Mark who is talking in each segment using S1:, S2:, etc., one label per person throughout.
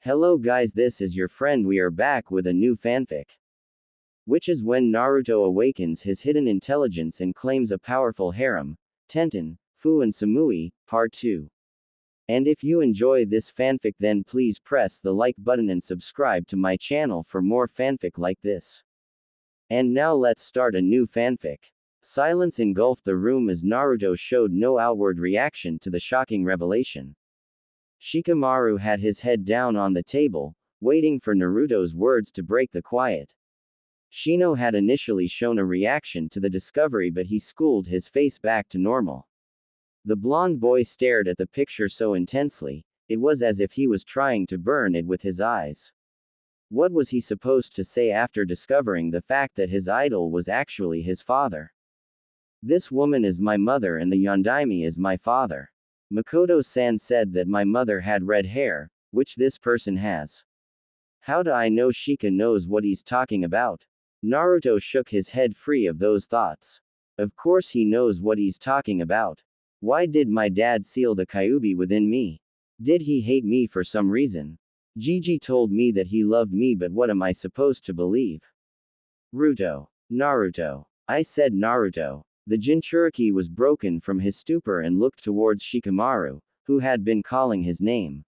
S1: Hello guys, this is your friend. We are back with a new fanfic. Which is when Naruto awakens his hidden intelligence and claims a powerful harem, Tenten, Fu and Samui, Part 2. And if you enjoy this fanfic then please press the like button and subscribe to my channel for more fanfic like this. And now let's start a new fanfic. Silence engulfed the room as Naruto showed no outward reaction to the shocking revelation. Shikamaru had his head down on the table, waiting for Naruto's words to break the quiet. Shino had initially shown a reaction to the discovery, but he schooled his face back to normal. The blonde boy stared at the picture so intensely, it was as if he was trying to burn it with his eyes. What was he supposed to say after discovering the fact that his idol was actually his father? This woman is my mother and the Yondaime is my father. Makoto-san said that my mother had red hair, which this person has. How do I know Shika knows what he's talking about? Naruto shook his head free of those thoughts. Of course he knows what he's talking about. Why did my dad seal the Kyuubi within me? Did he hate me for some reason? Gigi told me that he loved me, but what am I supposed to believe? Naruto. I said Naruto. The Jinchuriki was broken from his stupor and looked towards Shikamaru, who had been calling his name.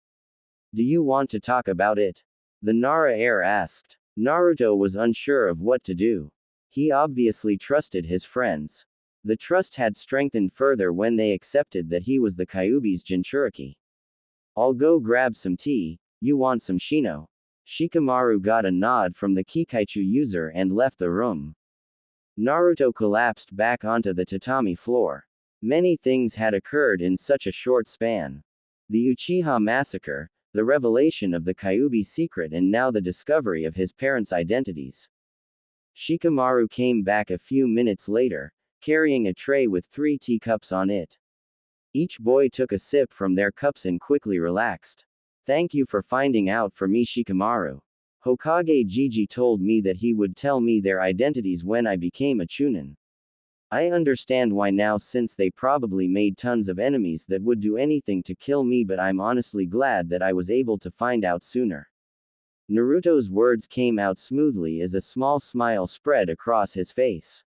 S1: Do you want to talk about it? The Nara heir asked. Naruto was unsure of what to do. He obviously trusted his friends. The trust had strengthened further when they accepted that he was the Kyuubi's Jinchuriki. I'll go grab some tea, you want some Shino? Shikamaru got a nod from the Kikaichu user and left the room. Naruto collapsed back onto the tatami floor. Many things had occurred in such a short span. The Uchiha massacre, the revelation of the Kyuubi secret, and now the discovery of his parents' identities. Shikamaru came back a few minutes later, carrying a tray with 3 teacups on it. Each boy took a sip from their cups and quickly relaxed. Thank you for finding out for me, Shikamaru. Hokage Gigi told me that he would tell me their identities when I became a Chunin. I understand why now, since they probably made tons of enemies that would do anything to kill me, but I'm honestly glad that I was able to find out sooner. Naruto's words came out smoothly as a small smile spread across his face.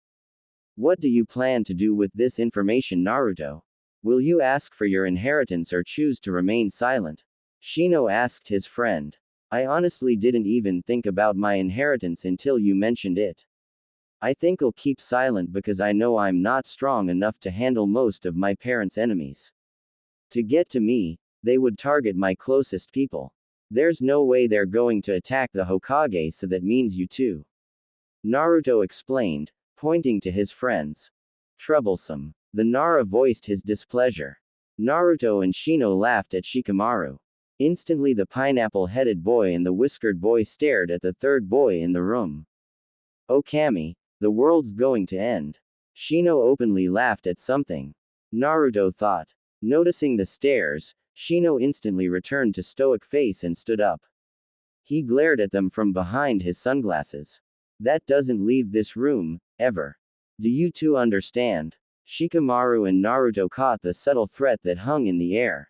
S1: What do you plan to do with this information, Naruto? Will you ask for your inheritance or choose to remain silent? Shino asked his friend. I honestly didn't even think about my inheritance until you mentioned it. I think I'll keep silent because I know I'm not strong enough to handle most of my parents' enemies. To get to me, they would target my closest people. There's no way they're going to attack the Hokage, so that means you too. Naruto explained, pointing to his friends. Troublesome. The Nara voiced his displeasure. Naruto and Shino laughed at Shikamaru. Instantly the pineapple-headed boy and the whiskered boy stared at the third boy in the room. Oh Kami, the world's going to end. Shino openly laughed at something. Naruto thought. Noticing the stares, Shino instantly returned to stoic face and stood up. He glared at them from behind his sunglasses. That doesn't leave this room, ever. Do you two understand? Shikamaru and Naruto caught the subtle threat that hung in the air.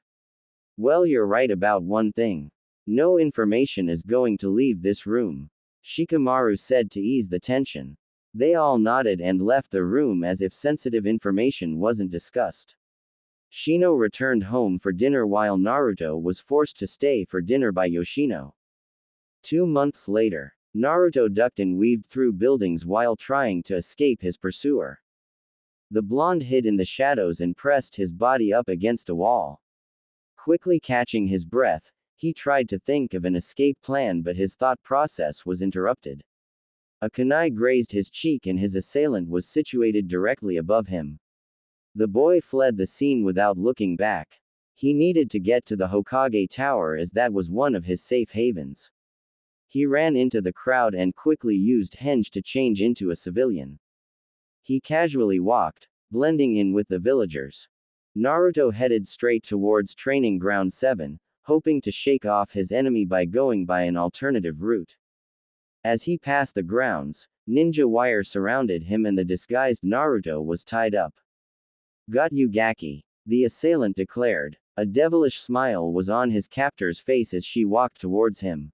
S1: Well, you're right about one thing. No information is going to leave this room. Shikamaru said to ease the tension. They all nodded and left the room as if sensitive information wasn't discussed. Shino returned home for dinner while Naruto was forced to stay for dinner by Yoshino. 2 months later, Naruto ducked and weaved through buildings while trying to escape his pursuer. The blonde hid in the shadows and pressed his body up against a wall. Quickly catching his breath, he tried to think of an escape plan, but his thought process was interrupted. A kunai grazed his cheek and his assailant was situated directly above him. The boy fled the scene without looking back. He needed to get to the Hokage Tower as that was one of his safe havens. He ran into the crowd and quickly used henge to change into a civilian. He casually walked, blending in with the villagers. Naruto headed straight towards Training Ground 7, hoping to shake off his enemy by going by an alternative route. As he passed the grounds, ninja wire surrounded him and the disguised Naruto was tied up. Got you, Gaki, the assailant declared. A devilish smile was on his captor's face as she walked towards him.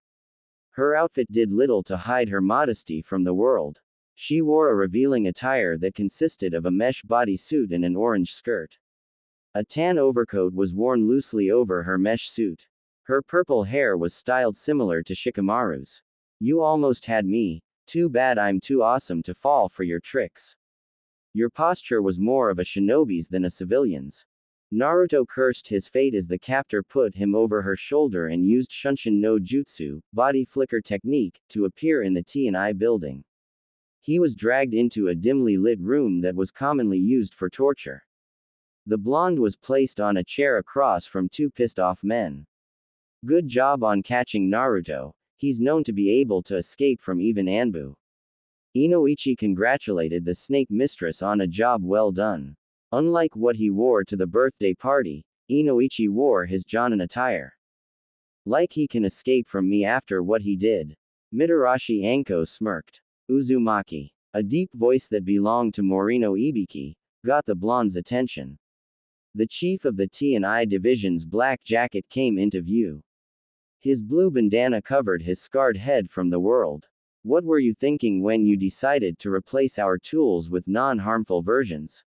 S1: Her outfit did little to hide her modesty from the world. She wore a revealing attire that consisted of a mesh bodysuit and an orange skirt. A tan overcoat was worn loosely over her mesh suit. Her purple hair was styled similar to Shikamaru's. You almost had me. Too bad I'm too awesome to fall for your tricks. Your posture was more of a shinobi's than a civilian's. Naruto cursed his fate as the captor put him over her shoulder and used Shunshin no Jutsu, body flicker technique, to appear in the T&I building. He was dragged into a dimly lit room that was commonly used for torture. The blonde was placed on a chair across from two pissed-off men. Good job on catching Naruto. He's known to be able to escape from even Anbu. Inoichi congratulated the snake mistress on a job well done. Unlike what he wore to the birthday party, Inoichi wore his Jonin attire. Like he can escape from me after what he did. Mitarashi Anko smirked. Uzumaki, a deep voice that belonged to Morino Ibiki, got the blonde's attention. The chief of the T&I division's black jacket came into view. His blue bandana covered his scarred head from the world. What were you thinking when you decided to replace our tools with non-harmful versions?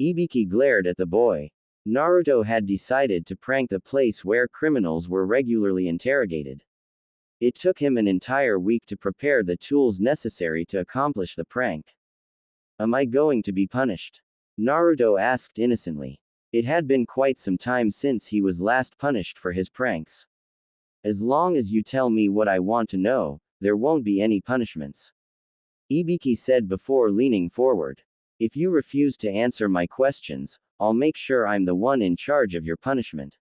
S1: Ibiki glared at the boy. Naruto had decided to prank the place where criminals were regularly interrogated. It took him an entire week to prepare the tools necessary to accomplish the prank. Am I going to be punished? Naruto asked innocently. It had been quite some time since he was last punished for his pranks. As long as you tell me what I want to know, there won't be any punishments. Ibiki said before leaning forward. If you refuse to answer my questions, I'll make sure I'm the one in charge of your punishment.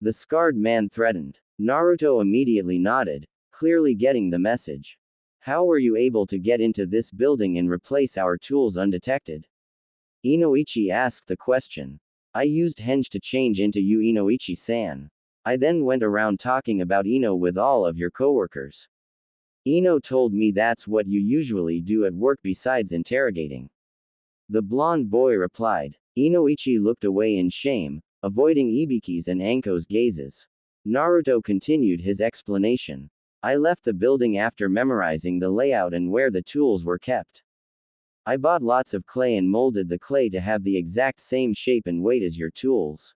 S1: The scarred man threatened. Naruto immediately nodded, clearly getting the message. How were you able to get into this building and replace our tools undetected? Inoichi asked the question. I used henge to change into you, Inoichi-san. I then went around talking about Ino with all of your coworkers. Ino told me that's what you usually do at work besides interrogating. The blonde boy replied. Inoichi looked away in shame, avoiding Ibiki's and Anko's gazes. Naruto continued his explanation. I left the building after memorizing the layout and where the tools were kept. I bought lots of clay and molded the clay to have the exact same shape and weight as your tools.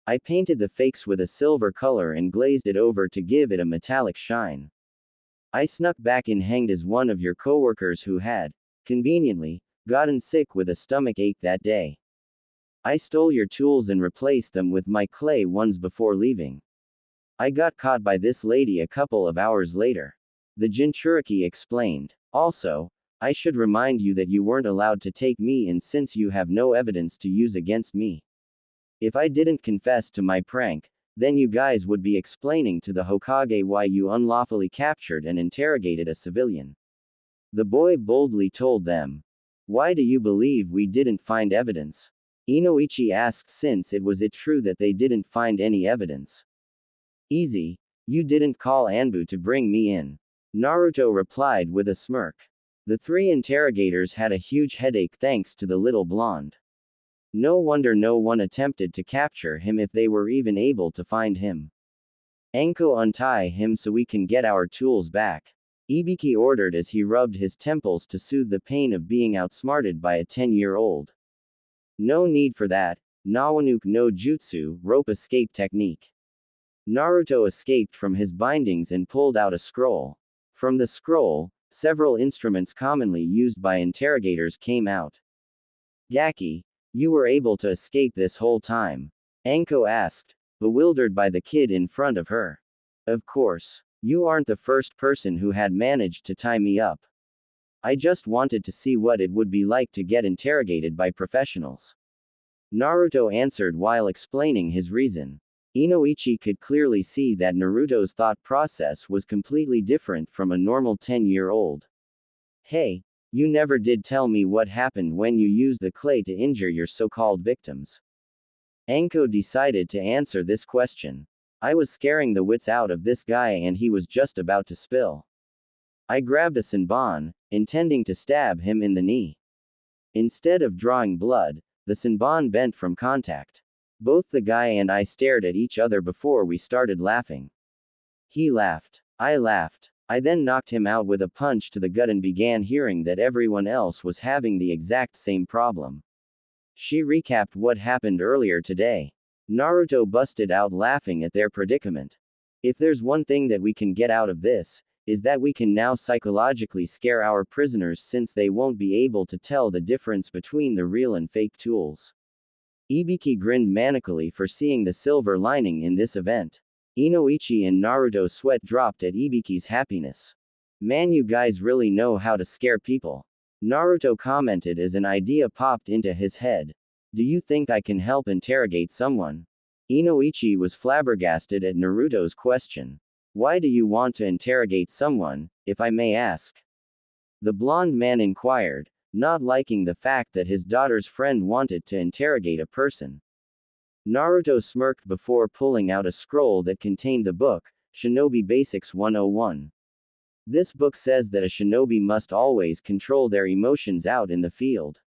S1: I painted the fakes with a silver color and glazed it over to give it a metallic shine. I snuck back in hanged as one of your coworkers who had, conveniently, gotten sick with a stomach ache that day. I stole your tools and replaced them with my clay ones before leaving. I got caught by this lady a couple of hours later. The Jinchuriki explained. Also, I should remind you that you weren't allowed to take me in since you have no evidence to use against me. If I didn't confess to my prank, then you guys would be explaining to the Hokage why you unlawfully captured and interrogated a civilian. The boy boldly told them. Why do you believe we didn't find evidence? Inoichi asked since it was true that they didn't find any evidence. Easy, you didn't call Anbu to bring me in. Naruto replied with a smirk. The three interrogators had a huge headache thanks to the little blonde. No wonder no one attempted to capture him if they were even able to find him. Anko, untie him so we can get our tools back. Ibiki ordered as he rubbed his temples to soothe the pain of being outsmarted by a 10-year-old. No need for that. Nawanuke no Jutsu, rope escape technique. Naruto escaped from his bindings and pulled out a scroll. From the scroll, several instruments commonly used by interrogators came out. Gaki, you were able to escape this whole time? Anko asked, bewildered by the kid in front of her. Of course. You aren't the first person who had managed to tie me up. I just wanted to see what it would be like to get interrogated by professionals. Naruto answered while explaining his reason. Inoichi could clearly see that Naruto's thought process was completely different from a normal 10-year-old. Hey, you never did tell me what happened when you used the clay to injure your so-called victims. Anko decided to answer this question. I was scaring the wits out of this guy and he was just about to spill. I grabbed a senbon, intending to stab him in the knee. Instead of drawing blood, the senbon bent from contact. Both the guy and I stared at each other before we started laughing. He laughed. I laughed. I then knocked him out with a punch to the gut and began hearing that everyone else was having the exact same problem. She recapped what happened earlier today. Naruto busted out laughing at their predicament. If there's one thing that we can get out of this, is that we can now psychologically scare our prisoners since they won't be able to tell the difference between the real and fake tools. Ibiki grinned manically for seeing the silver lining in this event. Inoichi and Naruto's sweat dropped at Ibiki's happiness. Man, you guys really know how to scare people. Naruto commented as an idea popped into his head. Do you think I can help interrogate someone? Inoichi was flabbergasted at Naruto's question. Why do you want to interrogate someone, if I may ask? The blonde man inquired, not liking the fact that his daughter's friend wanted to interrogate a person. Naruto smirked before pulling out a scroll that contained the book, Shinobi Basics 101. This book says that a shinobi must always control their emotions out in the field.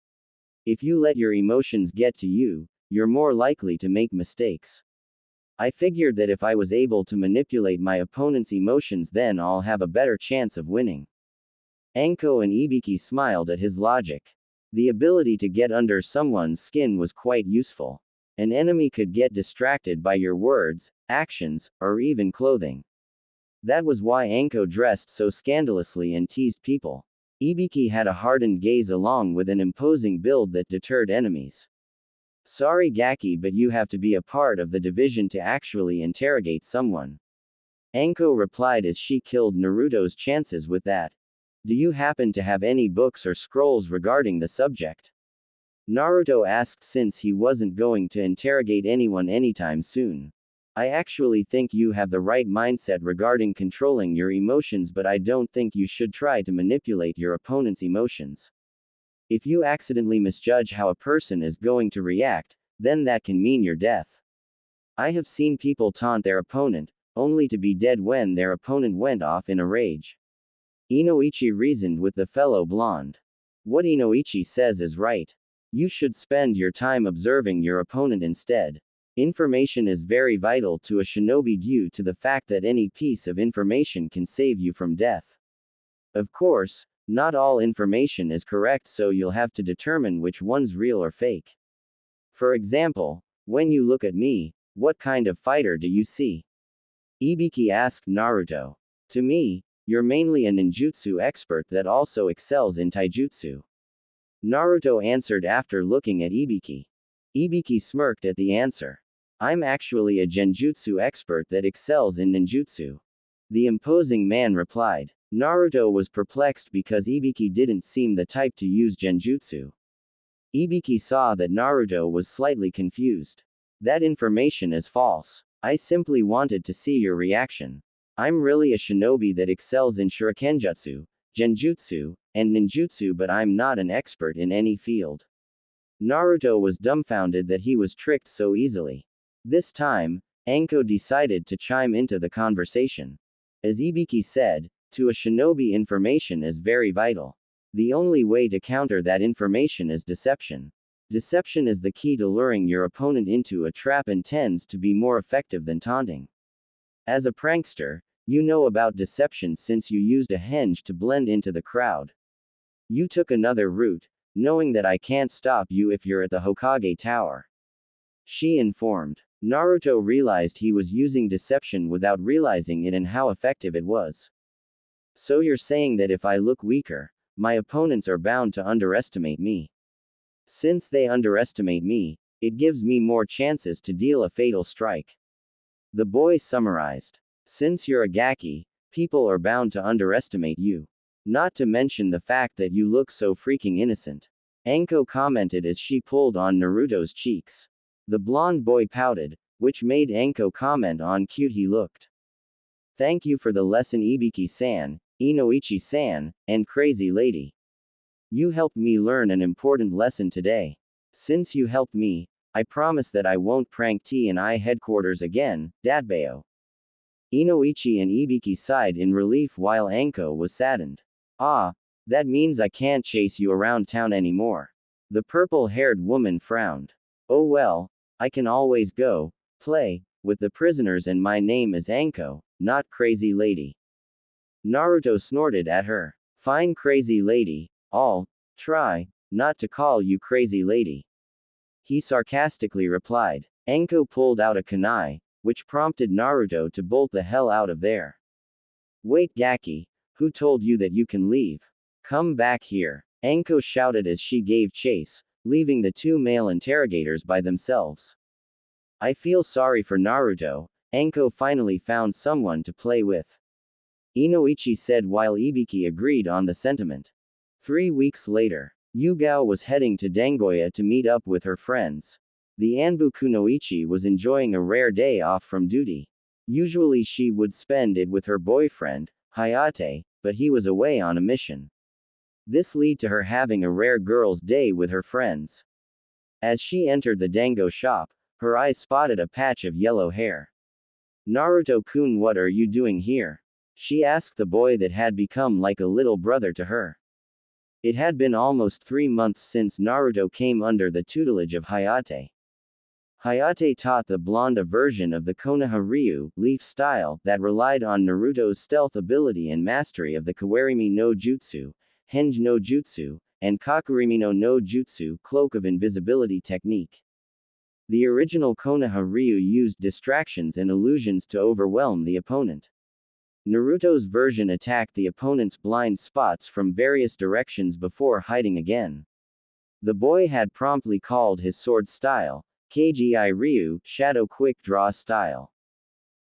S1: If you let your emotions get to you, you're more likely to make mistakes. I figured that if I was able to manipulate my opponent's emotions, then I'll have a better chance of winning. Anko and Ibiki smiled at his logic. The ability to get under someone's skin was quite useful. An enemy could get distracted by your words, actions, or even clothing. That was why Anko dressed so scandalously and teased people. Ibiki had a hardened gaze along with an imposing build that deterred enemies. Sorry Gaki, but you have to be a part of the division to actually interrogate someone. Anko replied as she killed Naruto's chances with that. Do you happen to have any books or scrolls regarding the subject? Naruto asked since he wasn't going to interrogate anyone anytime soon. I actually think you have the right mindset regarding controlling your emotions, but I don't think you should try to manipulate your opponent's emotions. If you accidentally misjudge how a person is going to react, then that can mean your death. I have seen people taunt their opponent, only to be dead when their opponent went off in a rage. Inoichi reasoned with the fellow blonde. What Inoichi says is right. You should spend your time observing your opponent instead. Information is very vital to a shinobi due to the fact that any piece of information can save you from death. Of course, not all information is correct, so you'll have to determine which one's real or fake. For example, when you look at me, what kind of fighter do you see? Ibiki asked Naruto. To me, you're mainly a ninjutsu expert that also excels in taijutsu. Naruto answered after looking at Ibiki. Ibiki smirked at the answer. I'm actually a genjutsu expert that excels in ninjutsu. The imposing man replied. Naruto was perplexed because Ibiki didn't seem the type to use genjutsu. Ibiki saw that Naruto was slightly confused. That information is false. I simply wanted to see your reaction. I'm really a shinobi that excels in shurikenjutsu, genjutsu, and ninjutsu, but I'm not an expert in any field. Naruto was dumbfounded that he was tricked so easily. This time, Anko decided to chime into the conversation. As Ibiki said, to a shinobi information is very vital. The only way to counter that information is deception. Deception is the key to luring your opponent into a trap and tends to be more effective than taunting. As a prankster, you know about deception since you used a henge to blend into the crowd. You took another route, knowing that I can't stop you if you're at the Hokage Tower. She informed. Naruto realized he was using deception without realizing it and how effective it was. So you're saying that if I look weaker, my opponents are bound to underestimate me. Since they underestimate me, it gives me more chances to deal a fatal strike. The boy summarized. Since you're a Gaki, people are bound to underestimate you. Not to mention the fact that you look so freaking innocent. Anko commented as she pulled on Naruto's cheeks. The blonde boy pouted, which made Anko comment on cute he looked. Thank you for the lesson, Ibiki-san, Inoichi-san, and Crazy Lady. You helped me learn an important lesson today. Since you helped me, I promise that I won't prank T&I headquarters again, Datbeo. Inoichi and Ibiki sighed in relief while Anko was saddened. Ah, that means I can't chase you around town anymore. The purple-haired woman frowned. Oh well, I can always go play with the prisoners, and my name is Anko, not Crazy Lady. Naruto snorted at her. Fine, Crazy Lady. I'll try not to call you Crazy Lady, he sarcastically replied. Anko pulled out a kunai, which prompted Naruto to bolt the hell out of there. Wait, Gaki, who told you that you can leave? Come back here, Anko shouted as she gave chase, leaving the two male interrogators by themselves. I feel sorry for Naruto. Anko finally found someone to play with, Inoichi said while Ibiki agreed on the sentiment. 3 weeks later, Yugao was heading to Dangoya to meet up with her friends. The Anbu Kunoichi was enjoying a rare day off from duty. Usually she would spend it with her boyfriend, Hayate, but he was away on a mission. This led to her having a rare girls' day with her friends. As she entered the dango shop, her eyes spotted a patch of yellow hair. Naruto-kun, what are you doing here? She asked the boy that had become like a little brother to her. It had been almost 3 months since Naruto came under the tutelage of Hayate. Hayate taught the blonde a version of the Konoha Ryu leaf style that relied on Naruto's stealth ability and mastery of the Kawarimi no Jutsu, Henge no Jutsu, and Kakurimi no Jutsu cloak of invisibility technique. The original Konoha Ryu used distractions and illusions to overwhelm the opponent. Naruto's version attacked the opponent's blind spots from various directions before hiding again. The boy had promptly called his sword style, Kgi Ryu, Shadow Quick Draw Style.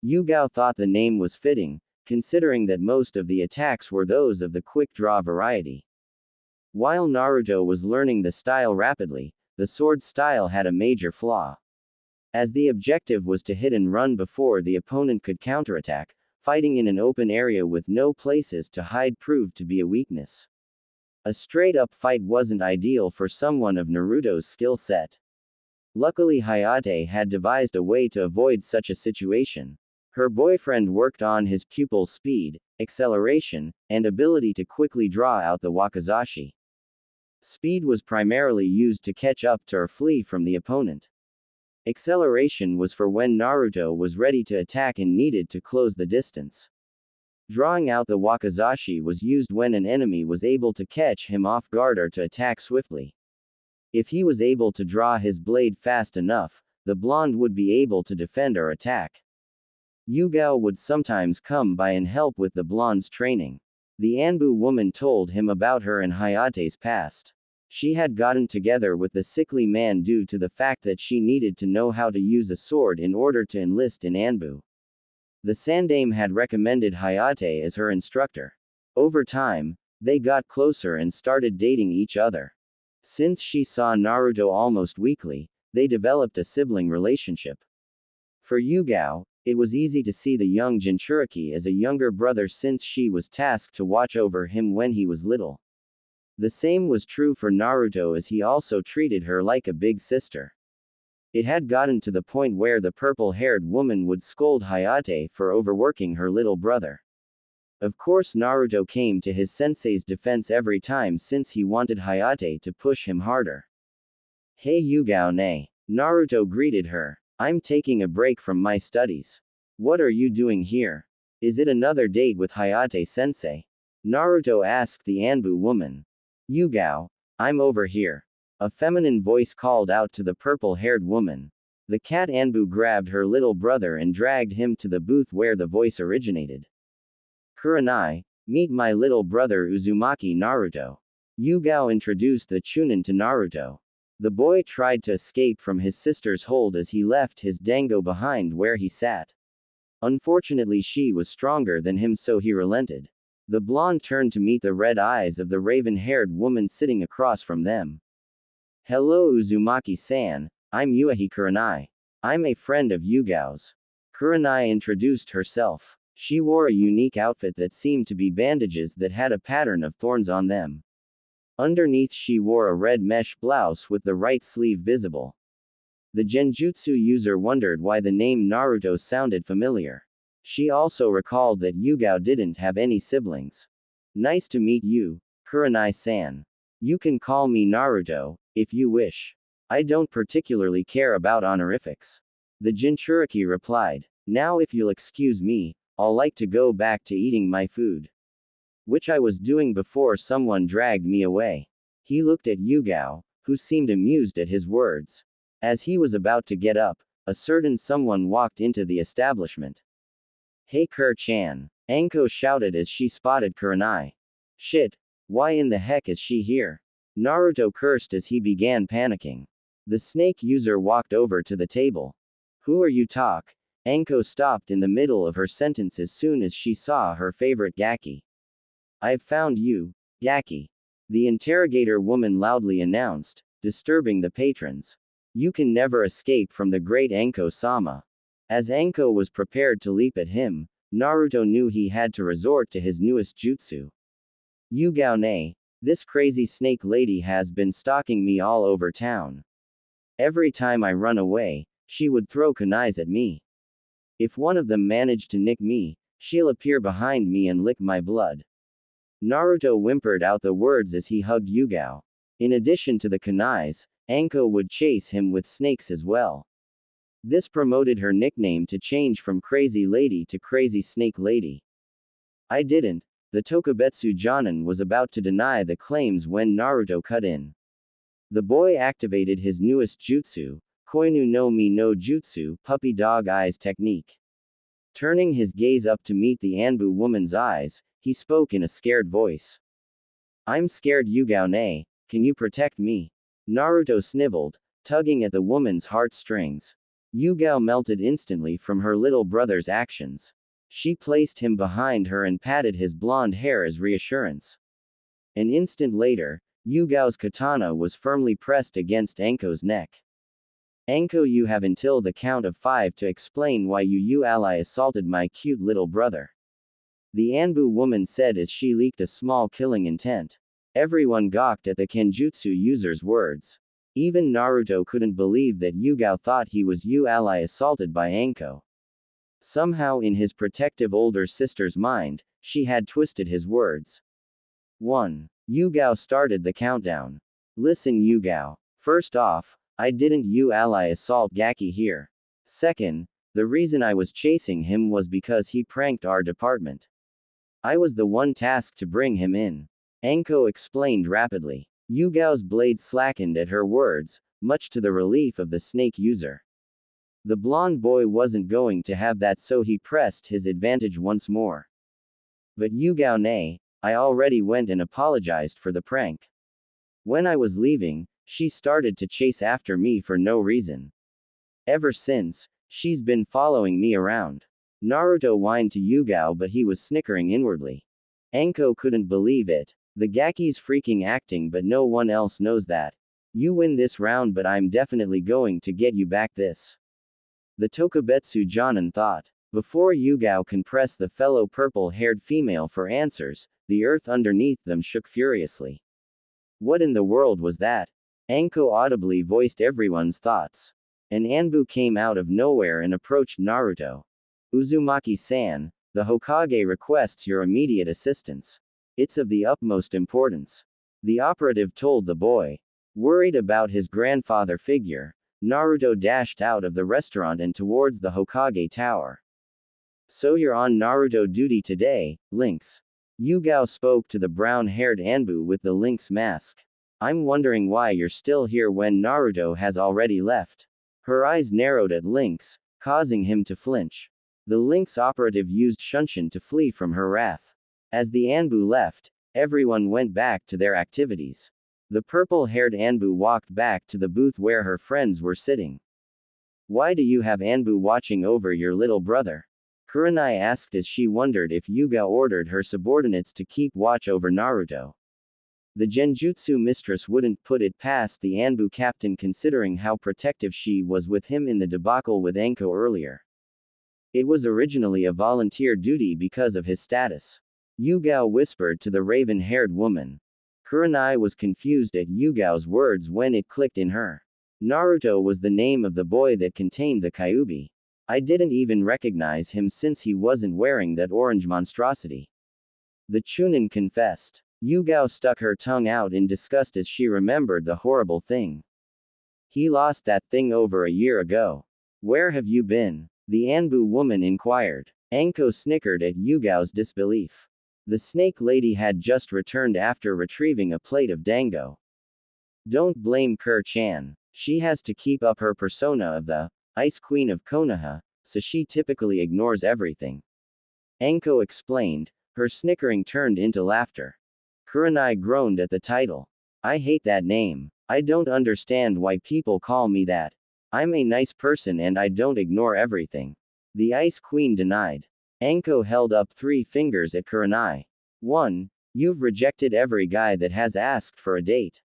S1: Yugao thought the name was fitting, considering that most of the attacks were those of the quick draw variety. While Naruto was learning the style rapidly, the sword style had a major flaw. As the objective was to hit and run before the opponent could counterattack, fighting in an open area with no places to hide proved to be a weakness. A straight-up fight wasn't ideal for someone of Naruto's skill set. Luckily, Hayate had devised a way to avoid such a situation. Her boyfriend worked on his pupil's speed, acceleration, and ability to quickly draw out the wakizashi. Speed was primarily used to catch up to or flee from the opponent. Acceleration was for when Naruto was ready to attack and needed to close the distance. Drawing out the wakizashi was used when an enemy was able to catch him off guard or to attack swiftly. If he was able to draw his blade fast enough, the blonde would be able to defend or attack. Yugao would sometimes come by and help with the blonde's training. The Anbu woman told him about her and Hayate's past. She had gotten together with the sickly man due to the fact that she needed to know how to use a sword in order to enlist in Anbu. The Sandame had recommended Hayate as her instructor. Over time, they got closer and started dating each other. Since she saw Naruto almost weekly, they developed a sibling relationship. For Yugao, it was easy to see the young Jinchuriki as a younger brother since she was tasked to watch over him when he was little. The same was true for Naruto, as he also treated her like a big sister. It had gotten to the point where the purple-haired woman would scold Hayate for overworking her little brother. Of course, Naruto came to his sensei's defense every time since he wanted Hayate to push him harder. Hey Yugao ne. Naruto greeted her. I'm taking a break from my studies. What are you doing here? Is it another date with Hayate-sensei? Naruto asked the Anbu woman. Yugao, I'm over here. A feminine voice called out to the purple-haired woman. The cat Anbu grabbed her little brother and dragged him to the booth where the voice originated. Kurenai, meet my little brother Uzumaki Naruto. Yugao introduced the Chunin to Naruto. The boy tried to escape from his sister's hold as he left his dango behind where he sat. Unfortunately, she was stronger than him, so he relented. The blonde turned to meet the red eyes of the raven-haired woman sitting across from them. Hello Uzumaki-san, I'm Yuahi Kurenai. I'm a friend of Yugao's. Kurenai introduced herself. She wore a unique outfit that seemed to be bandages that had a pattern of thorns on them. Underneath she wore a red mesh blouse with the right sleeve visible. The Genjutsu user wondered why the name Naruto sounded familiar. She also recalled that Yugao didn't have any siblings. Nice to meet you, Kurenai-san. You can call me Naruto, if you wish. I don't particularly care about honorifics. The Jinchuriki replied. Now if you'll excuse me, I'll like to go back to eating my food. Which I was doing before someone dragged me away. He looked at Yugao, who seemed amused at his words. As he was about to get up, a certain someone walked into the establishment. Hey Kur-chan. Anko shouted as she spotted Kurenai. Shit. Why in the heck is she here? Naruto cursed as he began panicking. The snake user walked over to the table. Who are you talk? Anko stopped in the middle of her sentence as soon as she saw her favorite Gaki. I've found you, Gaki. The interrogator woman loudly announced, disturbing the patrons. You can never escape from the great Anko-sama. As Anko was prepared to leap at him, Naruto knew he had to resort to his newest jutsu. Yugao-ne, this crazy snake lady has been stalking me all over town. Every time I run away, she would throw kunais at me. If one of them managed to nick me, she'll appear behind me and lick my blood. Naruto whimpered out the words as he hugged Yugao. In addition to the kunais, Anko would chase him with snakes as well. This promoted her nickname to change from Crazy Lady to Crazy Snake Lady. I didn't. The Tokubetsu Jonin was about to deny the claims when Naruto cut in. The boy activated his newest jutsu, Koinu no Mi no Jutsu, puppy dog eyes technique. Turning his gaze up to meet the Anbu woman's eyes, he spoke in a scared voice. I'm scared Yugao-ne, can you protect me? Naruto sniveled, tugging at the woman's heartstrings. Yugao melted instantly from her little brother's actions. She placed him behind her and patted his blonde hair as reassurance. An instant later, Yugao's katana was firmly pressed against Anko's neck. Anko, you have until the count of 5 to explain why you ally assaulted my cute little brother. The Anbu woman said as she leaked a small killing intent. Everyone gawked at the Kenjutsu user's words. Even Naruto couldn't believe that Yugao thought he was ally assaulted by Anko. Somehow in his protective older sister's mind, she had twisted his words. 1. Yugao started the countdown. Listen Yugao. First off, I didn't ally assault Gaki here. Second, the reason I was chasing him was because he pranked our department. I was the one tasked to bring him in. Anko explained rapidly. Yugao's blade slackened at her words, much to the relief of the snake user. The blonde boy wasn't going to have that, so he pressed his advantage once more. But Yugao-ne, I already went and apologized for the prank. When I was leaving, she started to chase after me for no reason. Ever since, she's been following me around. Naruto whined to Yugao, but he was snickering inwardly. Anko couldn't believe it. The Gaki's freaking acting, but no one else knows that. You win this round, but I'm definitely going to get you back this. The Tokubetsu Jonin thought. Before Yugao can press the fellow purple-haired female for answers, the earth underneath them shook furiously. What in the world was that? Anko audibly voiced everyone's thoughts. An Anbu came out of nowhere and approached Naruto. Uzumaki-san, the Hokage requests your immediate assistance. It's of the utmost importance. The operative told the boy. Worried about his grandfather figure, Naruto dashed out of the restaurant and towards the Hokage tower. So you're on Naruto duty today, Lynx. Yugao spoke to the brown-haired Anbu with the lynx mask. I'm wondering why you're still here when Naruto has already left. Her eyes narrowed at Lynx, causing him to flinch. The Lynx operative used Shunshin to flee from her wrath. As the Anbu left, everyone went back to their activities. The purple-haired Anbu walked back to the booth where her friends were sitting. Why do you have Anbu watching over your little brother? Kurenai asked as she wondered if Yuga ordered her subordinates to keep watch over Naruto. The Genjutsu mistress wouldn't put it past the Anbu captain considering how protective she was with him in the debacle with Anko earlier. It was originally a volunteer duty because of his status. Yugao whispered to the raven-haired woman. Kurenai was confused at Yugao's words when it clicked in her. Naruto was the name of the boy that contained the Kyuubi. I didn't even recognize him since he wasn't wearing that orange monstrosity. The Chunin confessed. Yugao stuck her tongue out in disgust as she remembered the horrible thing. He lost that thing over a year ago. Where have you been? The Anbu woman inquired. Anko snickered at Yugao's disbelief. The snake lady had just returned after retrieving a plate of dango. Don't blame Chan. She has to keep up her persona of the Ice Queen of Konoha, so she typically ignores everything. Anko explained, her snickering turned into laughter. Kurenai groaned at the title. I hate that name. I don't understand why people call me that. I'm a nice person and I don't ignore everything. The Ice Queen denied. Anko held up 3 fingers at Kurenai. 1. You've rejected every guy that has asked for a date.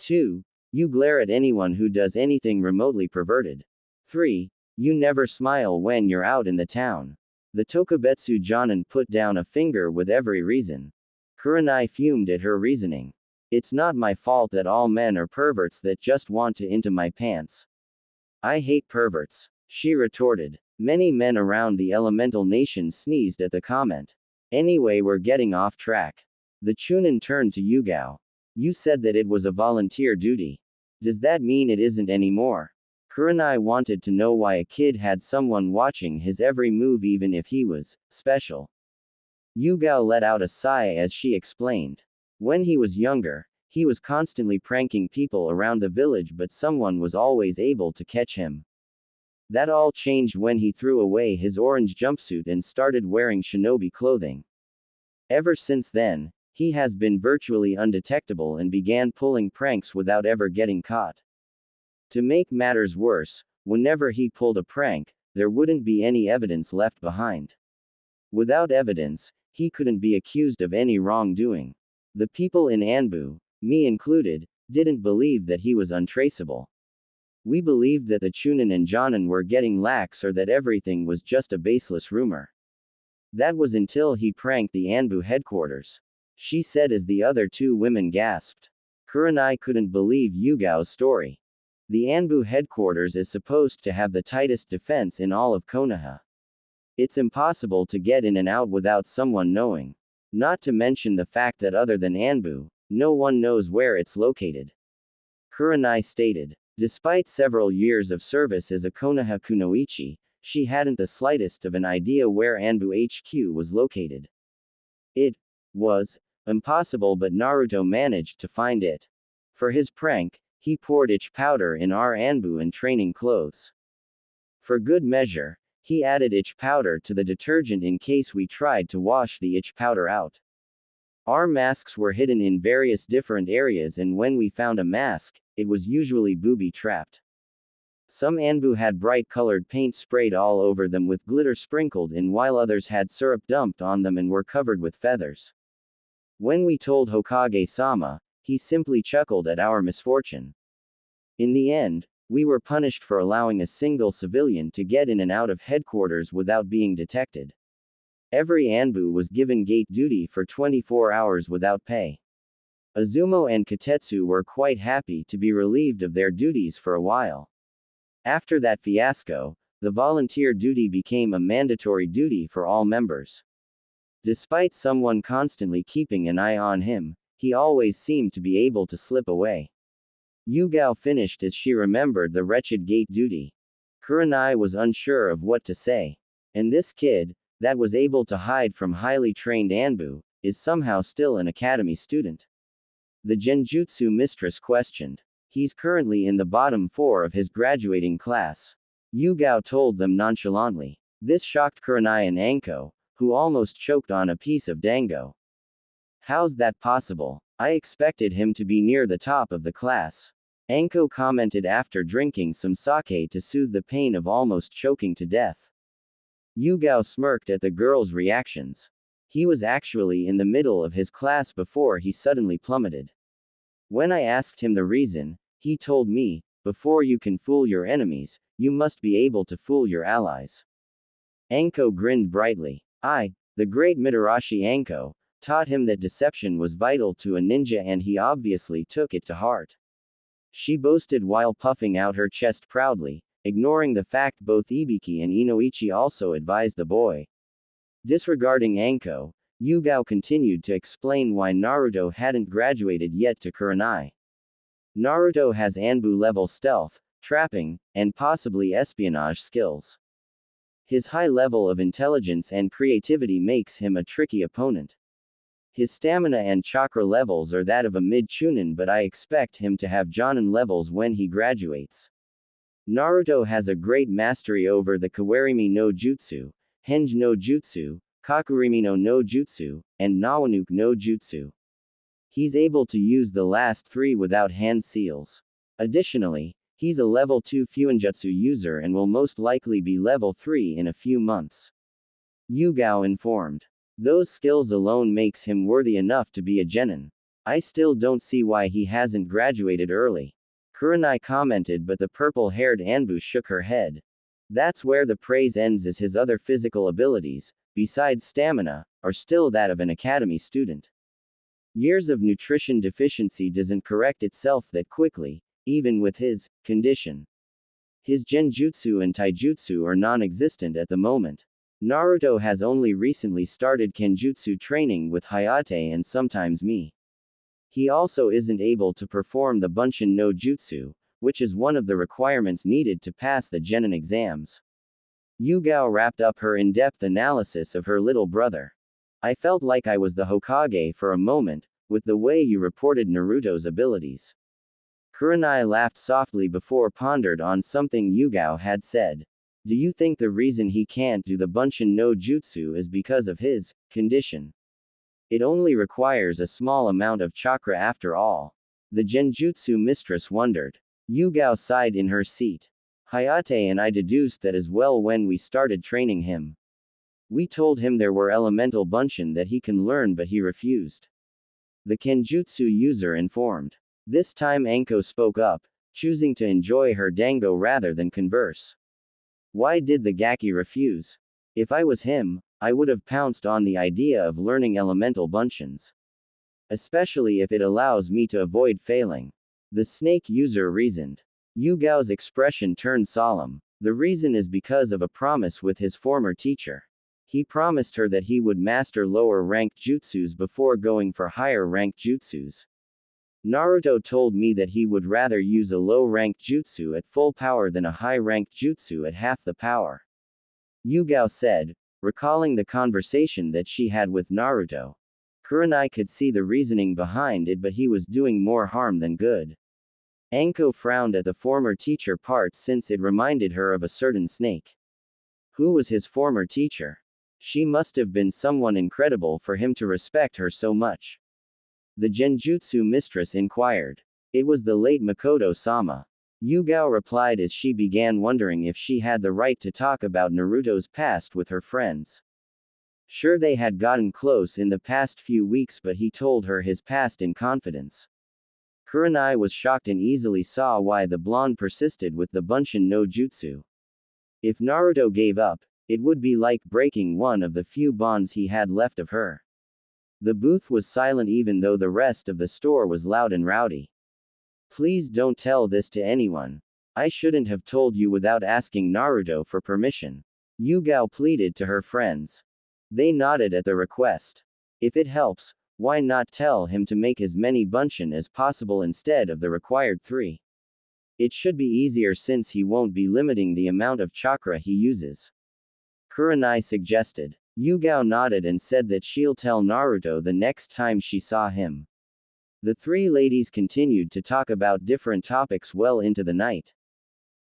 S1: 2. You glare at anyone who does anything remotely perverted. 3. You never smile when you're out in the town. The Tokubetsu Jonin put down a finger with every reason. Kurenai fumed at her reasoning. It's not my fault that all men are perverts that just want to into my pants. I hate perverts, she retorted. Many men around the elemental nation sneezed at the comment. Anyway, we're getting off track. The Chunin turned to Yugao. You said that it was a volunteer duty. Does that mean it isn't anymore? Kurenai wanted to know why a kid had someone watching his every move even if he was special. Yugao let out a sigh as she explained. When he was younger, he was constantly pranking people around the village, but someone was always able to catch him. That all changed when he threw away his orange jumpsuit and started wearing shinobi clothing. Ever since then, he has been virtually undetectable and began pulling pranks without ever getting caught. To make matters worse, whenever he pulled a prank, there wouldn't be any evidence left behind. Without evidence, he couldn't be accused of any wrongdoing. The people in Anbu, me included, didn't believe that he was untraceable. We believed that the Chunin and Jonin were getting lax or that everything was just a baseless rumor. That was until he pranked the Anbu headquarters. She said as the other 2 women gasped. Kurenai couldn't believe Yugao's story. The Anbu headquarters is supposed to have the tightest defense in all of Konoha. It's impossible to get in and out without someone knowing. Not to mention the fact that other than Anbu, no one knows where it's located. Kurenai stated. Despite several years of service as a Konoha kunoichi, she hadn't the slightest of an idea where Anbu HQ was located. It was impossible, but Naruto managed to find it. For his prank, he poured itch powder in our Anbu and training clothes. For good measure, he added itch powder to the detergent in case we tried to wash the itch powder out. Our masks were hidden in various different areas, and when we found a mask, it was usually booby-trapped. Some Anbu had bright-colored paint sprayed all over them with glitter sprinkled in, while others had syrup dumped on them and were covered with feathers. When we told Hokage-sama, he simply chuckled at our misfortune. In the end, we were punished for allowing a single civilian to get in and out of headquarters without being detected. Every Anbu was given gate duty for 24 hours without pay. Azumo and Katetsu were quite happy to be relieved of their duties for a while. After that fiasco, the volunteer duty became a mandatory duty for all members. Despite someone constantly keeping an eye on him, he always seemed to be able to slip away. Yugao finished as she remembered the wretched gate duty. Kurenai was unsure of what to say. And this kid, that was able to hide from highly trained Anbu, is somehow still an academy student. The Genjutsu mistress questioned. He's currently in the bottom 4 of his graduating class. Yugao told them nonchalantly. This shocked Kurenai and Anko, who almost choked on a piece of dango. How's that possible? I expected him to be near the top of the class. Anko commented after drinking some sake to soothe the pain of almost choking to death. Yugao smirked at the girl's reactions. He was actually in the middle of his class before he suddenly plummeted. When I asked him the reason, he told me, before you can fool your enemies, you must be able to fool your allies. Anko grinned brightly. The great Mitarashi Anko, taught him that deception was vital to a ninja, and he obviously took it to heart. She boasted while puffing out her chest proudly, ignoring the fact both Ibiki and Inoichi also advised the boy. Disregarding Anko, Yugao continued to explain why Naruto hadn't graduated yet to Kurenai. Naruto has Anbu-level stealth, trapping, and possibly espionage skills. His high level of intelligence and creativity makes him a tricky opponent. His stamina and chakra levels are that of a mid-chunin, but I expect him to have jonin levels when he graduates. Naruto has a great mastery over the Kawarimi no Jutsu, Henge no Jutsu, Kakurimi no Jutsu, and Nawanuke no Jutsu. He's able to use the last three without hand seals. Additionally, he's a level 2 Fuinjutsu user and will most likely be level 3 in a few months. Yugao informed. Those skills alone makes him worthy enough to be a genin. I still don't see why he hasn't graduated early. Kurenai commented, but the purple-haired Anbu shook her head. That's where the praise ends, as his other physical abilities, besides stamina, are still that of an academy student. Years of nutrition deficiency doesn't correct itself that quickly, even with his condition. His genjutsu and taijutsu are non-existent at the moment. Naruto has only recently started kenjutsu training with Hayate and sometimes me. He also isn't able to perform the Bunshin no Jutsu, which is one of the requirements needed to pass the genin exams. Yugao wrapped up her in-depth analysis of her little brother. I felt like I was the Hokage for a moment, with the way you reported Naruto's abilities. Kurenai laughed softly before pondered on something Yugao had said. Do you think the reason he can't do the Bunshin no Jutsu is because of his condition? It only requires a small amount of chakra after all. The genjutsu mistress wondered. Yugao sighed in her seat. Hayate and I deduced that as well when we started training him. We told him there were elemental Bunshin that he can learn, but he refused. The kenjutsu user informed. This time Anko spoke up, choosing to enjoy her dango rather than converse. Why did the Gaki refuse? If I was him, I would have pounced on the idea of learning elemental Bunshins. Especially if it allows me to avoid failing. The snake user reasoned. Yugao's expression turned solemn. The reason is because of a promise with his former teacher. He promised her that he would master lower-ranked jutsus before going for higher-ranked jutsus. Naruto told me that he would rather use a low-ranked jutsu at full power than a high-ranked jutsu at half the power. Yugao said, recalling the conversation that she had with Naruto. Kurenai could see the reasoning behind it, but he was doing more harm than good. Anko frowned at the former teacher part since it reminded her of a certain snake. Who was his former teacher? She must have been someone incredible for him to respect her so much. The genjutsu mistress inquired. It was the late Makoto-sama. Yugao replied as she began wondering if she had the right to talk about Naruto's past with her friends. Sure, they had gotten close in the past few weeks, but he told her his past in confidence. Kurenai was shocked and easily saw why the blonde persisted with the Bunshin no Jutsu. If Naruto gave up, it would be like breaking one of the few bonds he had left of her. The booth was silent even though the rest of the store was loud and rowdy. Please don't tell this to anyone. I shouldn't have told you without asking Naruto for permission. Yugao pleaded to her friends. They nodded at the request. If it helps, why not tell him to make as many Bunshin as possible instead of the required 3? It should be easier since he won't be limiting the amount of chakra he uses. Kurenai suggested. Yugao nodded and said that she'll tell Naruto the next time she saw him. The three ladies continued to talk about different topics well into the night.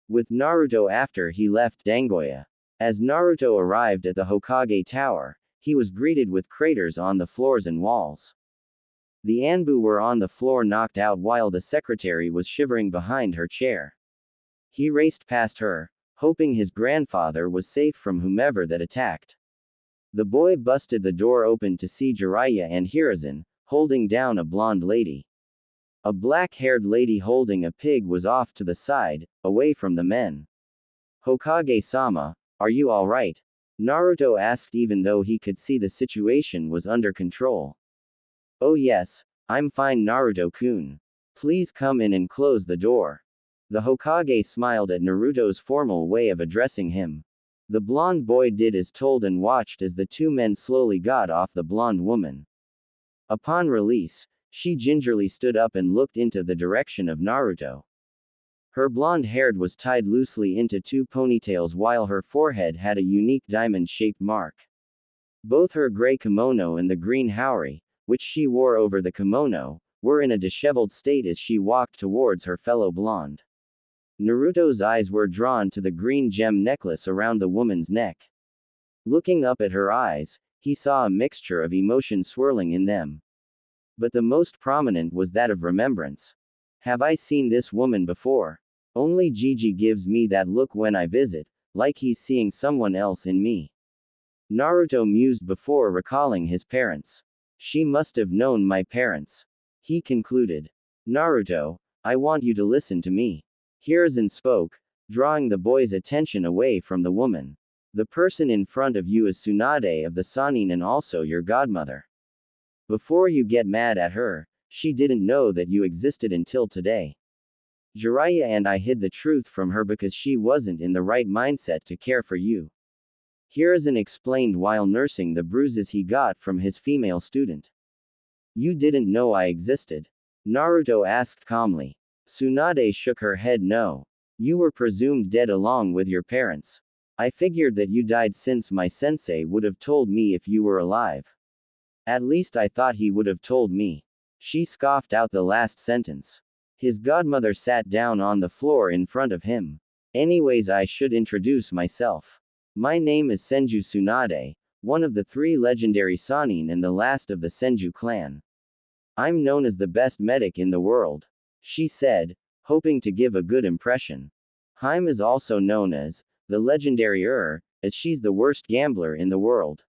S1: With Naruto after he left Dangoya. As Naruto arrived at the Hokage Tower, he was greeted with craters on the floors and walls. The Anbu were on the floor knocked out while the secretary was shivering behind her chair. He raced past her, hoping his grandfather was safe from whomever that attacked. The boy busted the door open to see Jiraiya and Hiruzen, holding down a blonde lady. A black-haired lady holding a pig was off to the side, away from the men. Hokage-sama, are you alright? Naruto asked even though he could see the situation was under control. Oh yes, I'm fine Naruto-kun. Please come in and close the door. The Hokage smiled at Naruto's formal way of addressing him. The blonde boy did as told and watched as the two men slowly got off the blonde woman. Upon release, She gingerly stood up and looked into the direction of Naruto. Her blonde hair was tied loosely into two ponytails while her forehead had a unique diamond-shaped mark. Both her gray kimono and the green haori, which she wore over the kimono, were in a disheveled state as she walked towards her fellow blonde. Naruto's eyes were drawn to the green gem necklace around the woman's neck. Looking up at her eyes, he saw a mixture of emotion swirling in them. But the most prominent was that of remembrance. Have I seen this woman before? Only Gigi gives me that look when I visit, like he's seeing someone else in me. Naruto mused before recalling his parents. She must have known my parents. He concluded. Naruto, I want you to listen to me. Hiruzen spoke, drawing the boy's attention away from the woman. The person in front of you is Tsunade of the Sannin and also your godmother. Before you get mad at her, she didn't know that you existed until today. Jiraiya and I hid the truth from her because she wasn't in the right mindset to care for you. Hiruzen explained while nursing the bruises he got from his female student. You didn't know I existed? Naruto asked calmly. Tsunade shook her head no. You were presumed dead along with your parents. I figured that you died since my sensei would have told me if you were alive. At least I thought he would have told me. She scoffed out the last sentence. His godmother sat down on the floor in front of him. Anyways, I should introduce myself. My name is Senju Tsunade, one of the 3 legendary Sannin and the last of the Senju clan. I'm known as the best medic in the world, she said, hoping to give a good impression. Harem is also known as the legendary as she's the worst gambler in the world.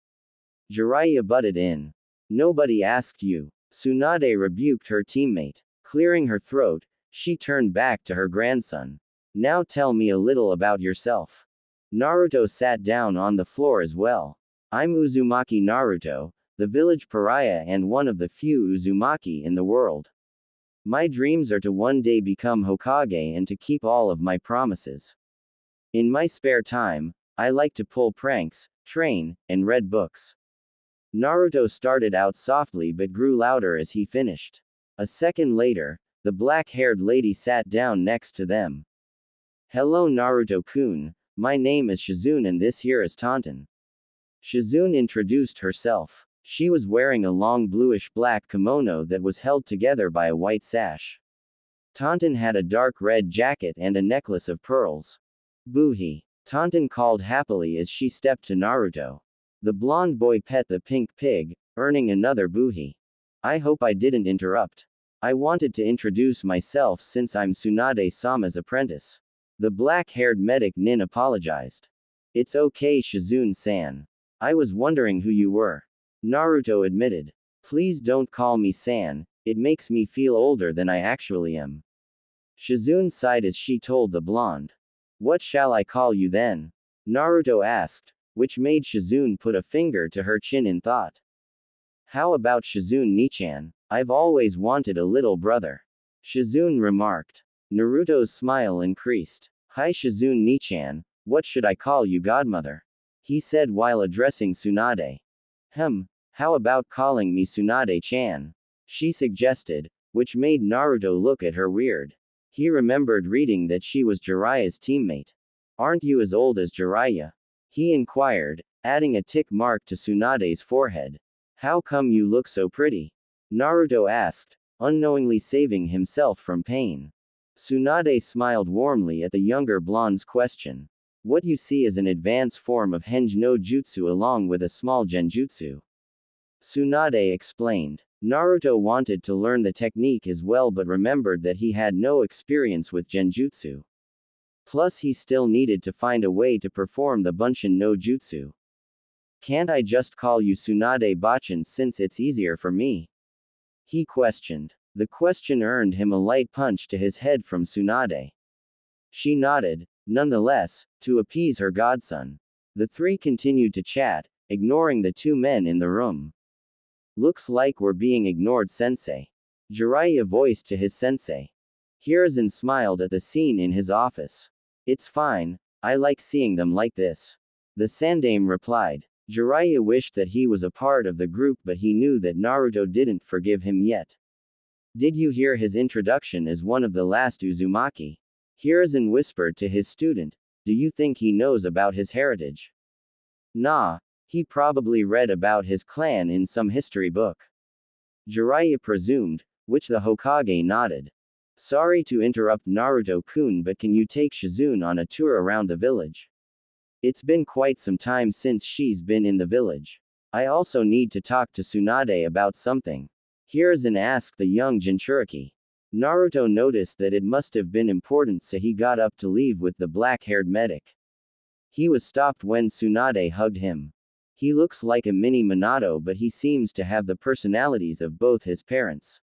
S1: Jiraiya butted in. Nobody asked you. Tsunade rebuked her teammate. Clearing her throat, she turned back to her grandson. Now tell me a little about yourself. Naruto sat down on the floor as well. I'm Uzumaki Naruto, the village pariah and one of the few Uzumaki in the world. My dreams are to one day become Hokage and to keep all of my promises. In my spare time, I like to pull pranks, train, and read books. Naruto started out softly but grew louder as he finished. A second later, the black-haired lady sat down next to them. Hello Naruto-kun, my name is Shizune and this here is Tenten. Shizune introduced herself. She was wearing a long bluish-black kimono that was held together by a white sash. Tenten had a dark red jacket and a necklace of pearls. Boohee! Tenten called happily as she stepped to Naruto. The blonde boy pet the pink pig, earning another boohee. I hope I didn't interrupt. I wanted to introduce myself since I'm Tsunade-sama's apprentice. The black-haired medic Nin apologized. It's okay Shizune-san. I was wondering who you were. Naruto admitted. Please don't call me San, it makes me feel older than I actually am. Shizune sighed as she told the blonde. What shall I call you then? Naruto asked, which made Shizune put a finger to her chin in thought. How about Shizune Nichan? I've always wanted a little brother. Shizune remarked. Naruto's smile increased. Hi Shizune Nichan, what should I call you godmother? He said while addressing Tsunade. How about calling me Tsunade-chan? She suggested, which made Naruto look at her weird. He remembered reading that she was Jiraiya's teammate. Aren't you as old as Jiraiya? He inquired, adding a tick mark to Tsunade's forehead. How come you look so pretty? Naruto asked, unknowingly saving himself from pain. Tsunade smiled warmly at the younger blonde's question. What you see is an advanced form of Henge no Jutsu along with a small genjutsu. Tsunade explained. Naruto wanted to learn the technique as well but remembered that he had no experience with genjutsu. Plus he still needed to find a way to perform the Bunshin no Jutsu. Can't I just call you Tsunade Bachin since it's easier for me? He questioned. The question earned him a light punch to his head from Tsunade. She nodded, nonetheless, to appease her godson. The 3 continued to chat, ignoring the 2 men in the room. Looks like we're being ignored sensei. Jiraiya voiced to his sensei. Hiruzen smiled at the scene in his office. It's fine, I like seeing them like this. The Sandaime replied. Jiraiya wished that he was a part of the group but he knew that Naruto didn't forgive him yet. Did you hear his introduction as one of the last Uzumaki? Hiruzen whispered to his student. Do you think he knows about his heritage? Nah, he probably read about his clan in some history book. Jiraiya presumed, which the Hokage nodded. Sorry to interrupt Naruto-kun, but can you take Shizune on a tour around the village? It's been quite some time since she's been in the village. I also need to talk to Tsunade about something. Hiruzen asked the young Jinchuriki. Naruto noticed that it must have been important, so he got up to leave with the black-haired medic. He was stopped when Tsunade hugged him. He looks like a mini Minato, but he seems to have the personalities of both his parents.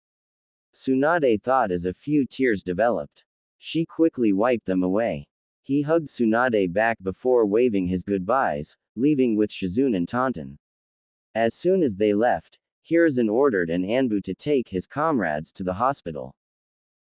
S1: Tsunade thought as a few tears developed. She quickly wiped them away. He hugged Tsunade back before waving his goodbyes, leaving with Shizune and Tenten. As soon as they left, Hiruzen ordered an Anbu to take his comrades to the hospital.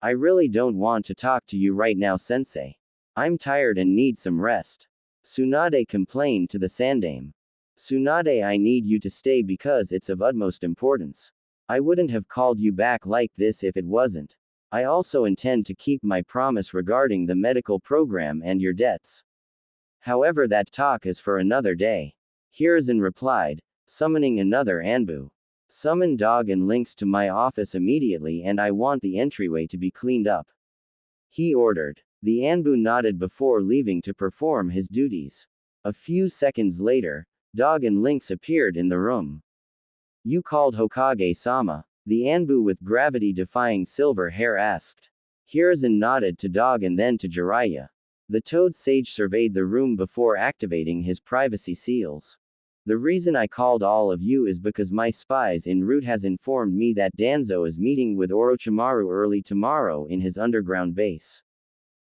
S1: I really don't want to talk to you right now, sensei. I'm tired and need some rest. Tsunade complained to the Sandame. Tsunade, I need you to stay because it's of utmost importance. I wouldn't have called you back like this if it wasn't. I also intend to keep my promise regarding the medical program and your debts. However, that talk is for another day. Hiruzen replied, summoning another Anbu. Summon Dog and Lynx to my office immediately, and I want the entryway to be cleaned up. He ordered. The Anbu nodded before leaving to perform his duties. A few seconds later, Dog and Lynx appeared in the room. You called Hokage-sama? The Anbu with gravity-defying silver hair asked. Hiruzen nodded to Dog and then to Jiraiya. The Toad Sage surveyed the room before activating his privacy seals. The reason I called all of you is because my spies en route has informed me that Danzo is meeting with Orochimaru early tomorrow in his underground base.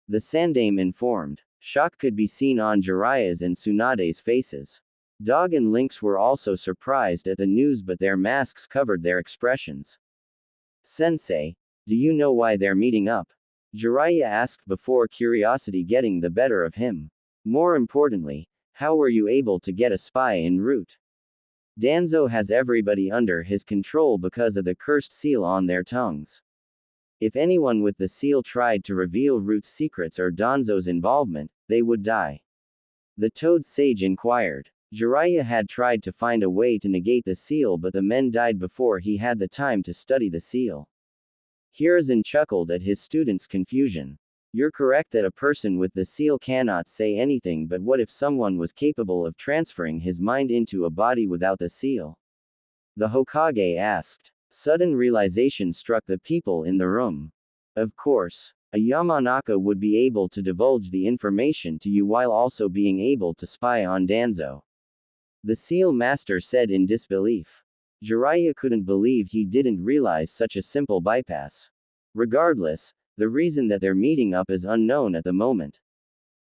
S1: The Sandame informed. Shock could be seen on Jiraiya's and Tsunade's faces. Dog and Lynx were also surprised at the news, but their masks covered their expressions. Sensei, do you know why they're meeting up? Jiraiya asked before curiosity getting the better of him. More importantly, how were you able to get a spy en route? Danzo has everybody under his control because of the cursed seal on their tongues. If anyone with the seal tried to reveal Root's secrets or Danzo's involvement, they would die. The Toad Sage inquired. Jiraiya had tried to find a way to negate the seal, but the men died before he had the time to study the seal. Hiruzen chuckled at his student's confusion. You're correct that a person with the seal cannot say anything, but what if someone was capable of transferring his mind into a body without the seal? The Hokage asked. Sudden realization struck the people in the room. Of course, a Yamanaka would be able to divulge the information to you while also being able to spy on Danzo. The Seal Master said in disbelief. Jiraiya couldn't believe he didn't realize such a simple bypass. Regardless, the reason that they're meeting up is unknown at the moment.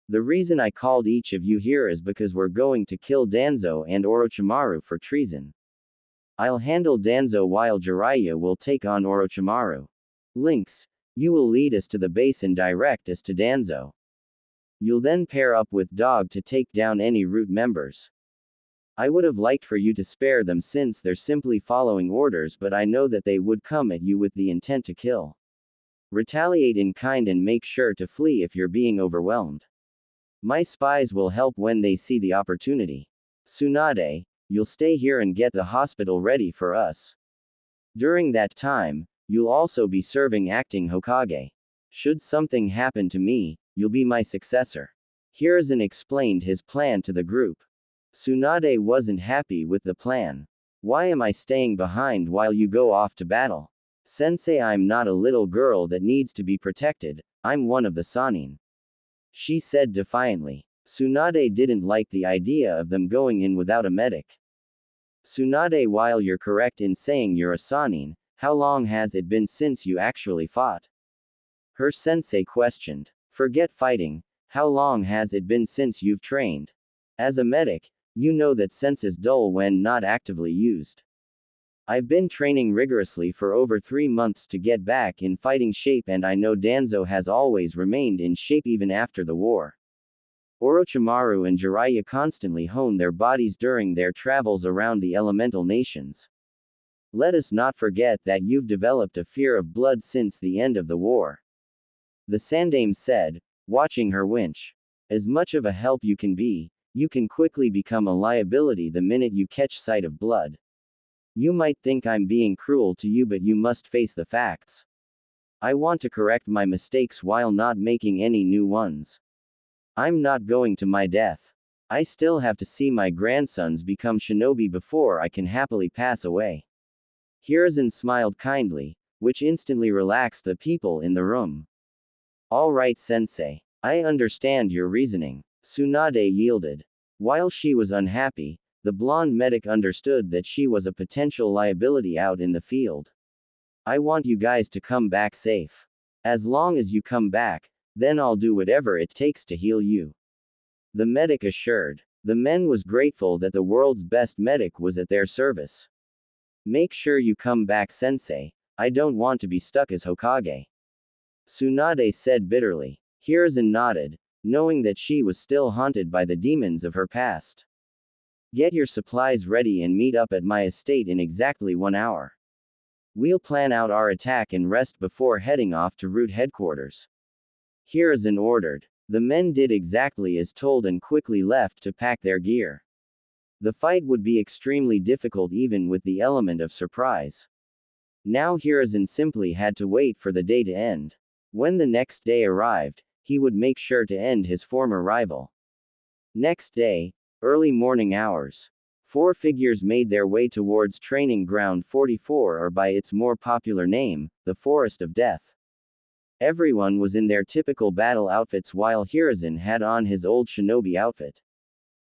S1: The reason I called each of you here is because we're going to kill Danzo and Orochimaru for treason. I'll handle Danzo while Jiraiya will take on Orochimaru. Lynx, you will lead us to the base and direct us to Danzo. You'll then pair up with Dog to take down any Root members. I would have liked for you to spare them since they're simply following orders, but I know that they would come at you with the intent to kill. Retaliate in kind and make sure to flee if you're being overwhelmed. My spies will help when they see the opportunity. Tsunade, you'll stay here and get the hospital ready for us. During that time, you'll also be serving acting Hokage. Should something happen to me, you'll be my successor. Hiruzen explained his plan to the group. Tsunade wasn't happy with the plan. Why am I staying behind while you go off to battle? Sensei, I'm not a little girl that needs to be protected, I'm one of the Sannin. She said defiantly. Tsunade didn't like the idea of them going in without a medic. Tsunade, while you're correct in saying you're a Sannin, how long has it been since you actually fought? Her sensei questioned. Forget fighting, how long has it been since you've trained? As a medic, you know that sense is dull when not actively used. I've been training rigorously for over 3 months to get back in fighting shape, and I know Danzo has always remained in shape even after the war. Orochimaru and Jiraiya constantly hone their bodies during their travels around the elemental nations. Let us not forget that you've developed a fear of blood since the end of the war. The Sandame said, watching her winch. As much of a help you can quickly become a liability the minute you catch sight of blood. You might think I'm being cruel to you, but you must face the facts. I want to correct my mistakes while not making any new ones. I'm not going to my death. I still have to see my grandsons become shinobi before I can happily pass away. Hiruzen smiled kindly, which instantly relaxed the people in the room. All right, sensei. I understand your reasoning. Tsunade yielded. While she was unhappy, the blonde medic understood that she was a potential liability out in the field. I want you guys to come back safe. As long as you come back, then I'll do whatever it takes to heal you. The medic assured. The men was grateful that the world's best medic was at their service. Make sure you come back, sensei. I don't want to be stuck as Hokage. Tsunade said bitterly. Hiruzen nodded, knowing that she was still haunted by the demons of her past. Get your supplies ready and meet up at my estate in exactly 1 hour. We'll plan out our attack and rest before heading off to route headquarters. Hiruzen ordered. The men did exactly as told and quickly left to pack their gear. The fight would be extremely difficult even with the element of surprise. Now Hiruzen simply had to wait for the day to end. When the next day arrived, he would make sure to end his former rival. Next day, early morning hours. 4 figures made their way towards Training Ground 44, or by its more popular name, the Forest of Death. Everyone was in their typical battle outfits while Hiruzen had on his old shinobi outfit.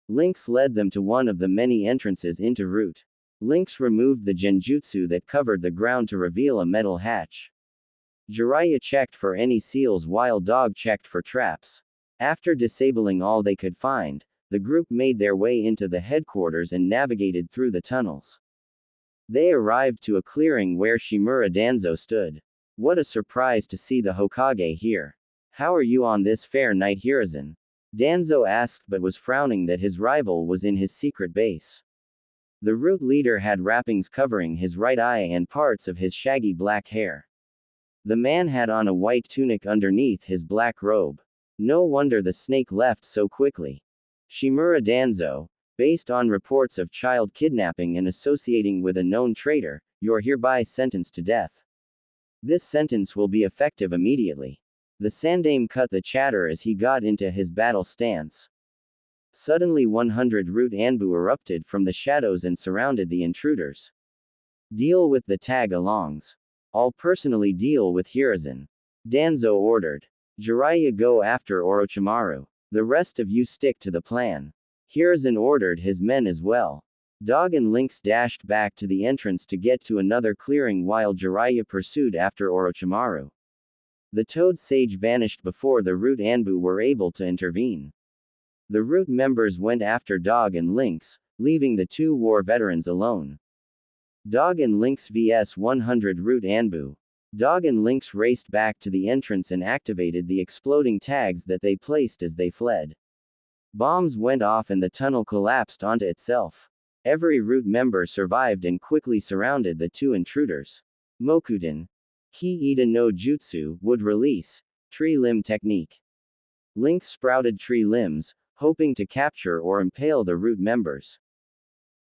S1: Lynx led them to one of the many entrances into route. Lynx removed the genjutsu that covered the ground to reveal a metal hatch. Jiraiya checked for any seals while Dog checked for traps. After disabling all they could find, the group made their way into the headquarters and navigated through the tunnels. They arrived to a clearing where Shimura Danzo stood. What a surprise to see the Hokage here. How are you on this fair night, Hiruzen? Danzo asked, but was frowning that his rival was in his secret base. The root leader had wrappings covering his right eye and parts of his shaggy black hair. The man had on a white tunic underneath his black robe. No wonder the snake left so quickly. Shimura Danzo, based on reports of child kidnapping and associating with a known traitor, you're hereby sentenced to death. This sentence will be effective immediately. The Sandame cut the chatter as he got into his battle stance. Suddenly 100 root Anbu erupted from the shadows and surrounded the intruders. Deal with the tag-alongs. I'll personally deal with Hiruzen. Danzo ordered. Jiraiya go after Orochimaru. The rest of you stick to the plan. Hiruzen ordered his men as well. Dog and Lynx dashed back to the entrance to get to another clearing while Jiraiya pursued after Orochimaru. The Toad Sage vanished before the Root Anbu were able to intervene. The Root members went after Dog and Lynx, leaving the 2 war veterans alone. Dog and Lynx vs 100 Root Anbu. Dog and Lynx raced back to the entrance and activated the exploding tags that they placed as they fled. Bombs went off and the tunnel collapsed onto itself. Every Root member survived and quickly surrounded the 2 intruders. Mokuten. Ki-Ida no Jutsu, would release. Tree limb technique. Lynx sprouted tree limbs, hoping to capture or impale the Root members.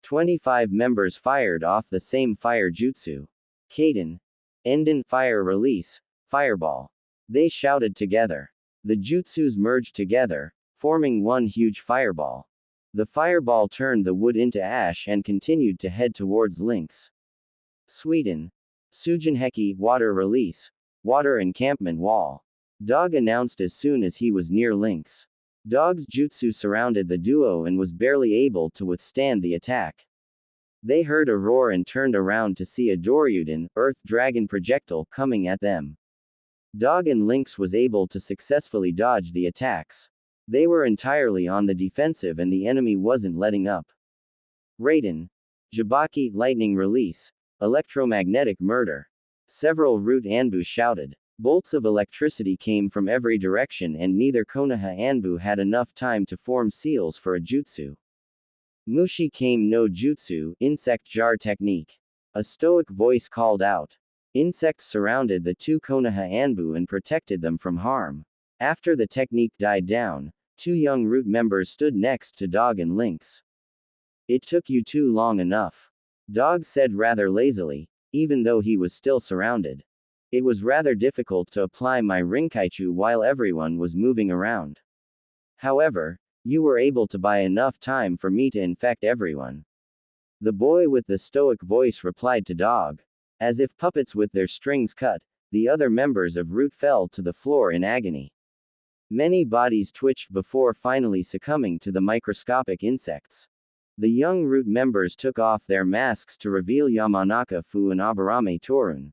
S1: 25 members fired off the same fire jutsu. Kaden. Enden, fire release, fireball. They shouted together. The jutsus merged together, forming one huge fireball. The fireball turned the wood into ash and continued to head towards Lynx. Sweden. Sujinheki, water release, water encampment wall. Dog announced as soon as he was near Lynx. Dog's jutsu surrounded the duo and was barely able to withstand the attack. They heard a roar and turned around to see a Doryuden, earth dragon projectile coming at them. Dog and Lynx was able to successfully dodge the attacks. They were entirely on the defensive and the enemy wasn't letting up. Raiden. Jabaki, lightning release, electromagnetic murder. Several Root Anbu shouted. Bolts of electricity came from every direction and neither Konoha Anbu had enough time to form seals for a jutsu. Mushi Kame no Jutsu, insect jar technique. A stoic voice called out. Insects surrounded the two Konoha Anbu and protected them from harm. After the technique died down, two young root members stood next to Dog and Lynx. It took you too long enough. Dog said rather lazily, even though he was still surrounded. It was rather difficult to apply my Rinkaichu while everyone was moving around. However, you were able to buy enough time for me to infect everyone. The boy with the stoic voice replied to Dog. As if puppets with their strings cut, the other members of Root fell to the floor in agony. Many bodies twitched before finally succumbing to the microscopic insects. The young Root members took off their masks to reveal Yamanaka Fu and Aburame Torun.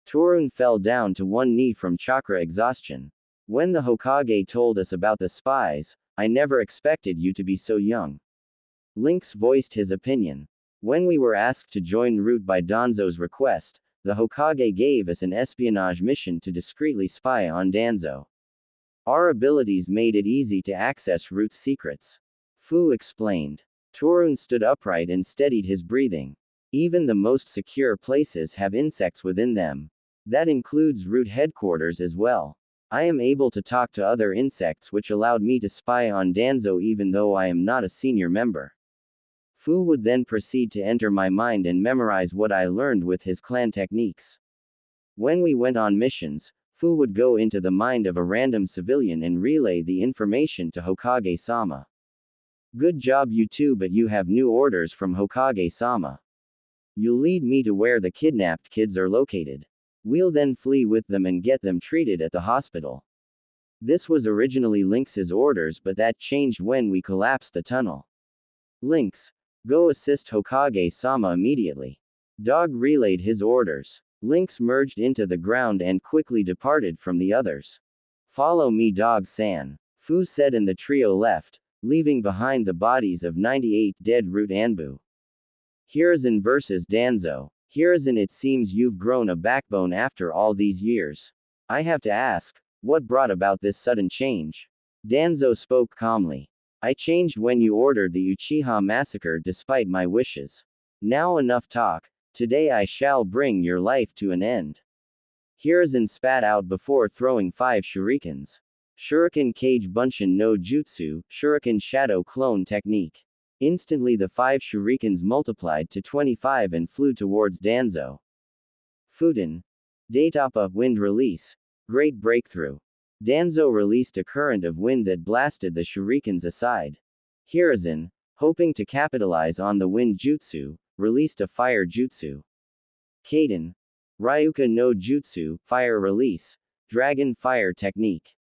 S1: Torun fell down to one knee from chakra exhaustion. When the Hokage told us about the spies, I never expected you to be so young. Lynx voiced his opinion. When we were asked to join Root by Danzo's request, the Hokage gave us an espionage mission to discreetly spy on Danzo. Our abilities made it easy to access Root's secrets. Fu explained. Torun stood upright and steadied his breathing. Even the most secure places have insects within them. That includes Root headquarters as well. I am able to talk to other insects, which allowed me to spy on Danzo even though I am not a senior member. Fu would then proceed to enter my mind and memorize what I learned with his clan techniques. When we went on missions, Fu would go into the mind of a random civilian and relay the information to Hokage-sama. Good job you two, but you have new orders from Hokage-sama. You'll lead me to where the kidnapped kids are located. We'll then flee with them and get them treated at the hospital. This was originally Lynx's orders, but that changed when we collapsed the tunnel. Lynx, go assist Hokage-sama immediately. Dog relayed his orders. Lynx merged into the ground and quickly departed from the others. Follow me, Dog-san, Fu said, and the trio left, leaving behind the bodies of 98 dead Root Anbu. Hiruzen vs. Danzo. Hiruzen, it seems you've grown a backbone after all these years. I have to ask, what brought about this sudden change? Danzo spoke calmly. I changed when you ordered the Uchiha massacre despite my wishes. Now enough talk, today I shall bring your life to an end. Hiruzen spat out before throwing 5 shurikens. Shuriken Kage Bunshin no Jutsu, Shuriken Shadow Clone Technique. Instantly the 5 shurikens multiplied to 25 and flew towards Danzo. Futen. Daitapa, Wind Release. Great breakthrough. Danzo released a current of wind that blasted the shurikens aside. Hiruzen, hoping to capitalize on the wind jutsu, released a fire jutsu. Kaden. Ryuka no Jutsu, Fire Release. Dragon Fire Technique.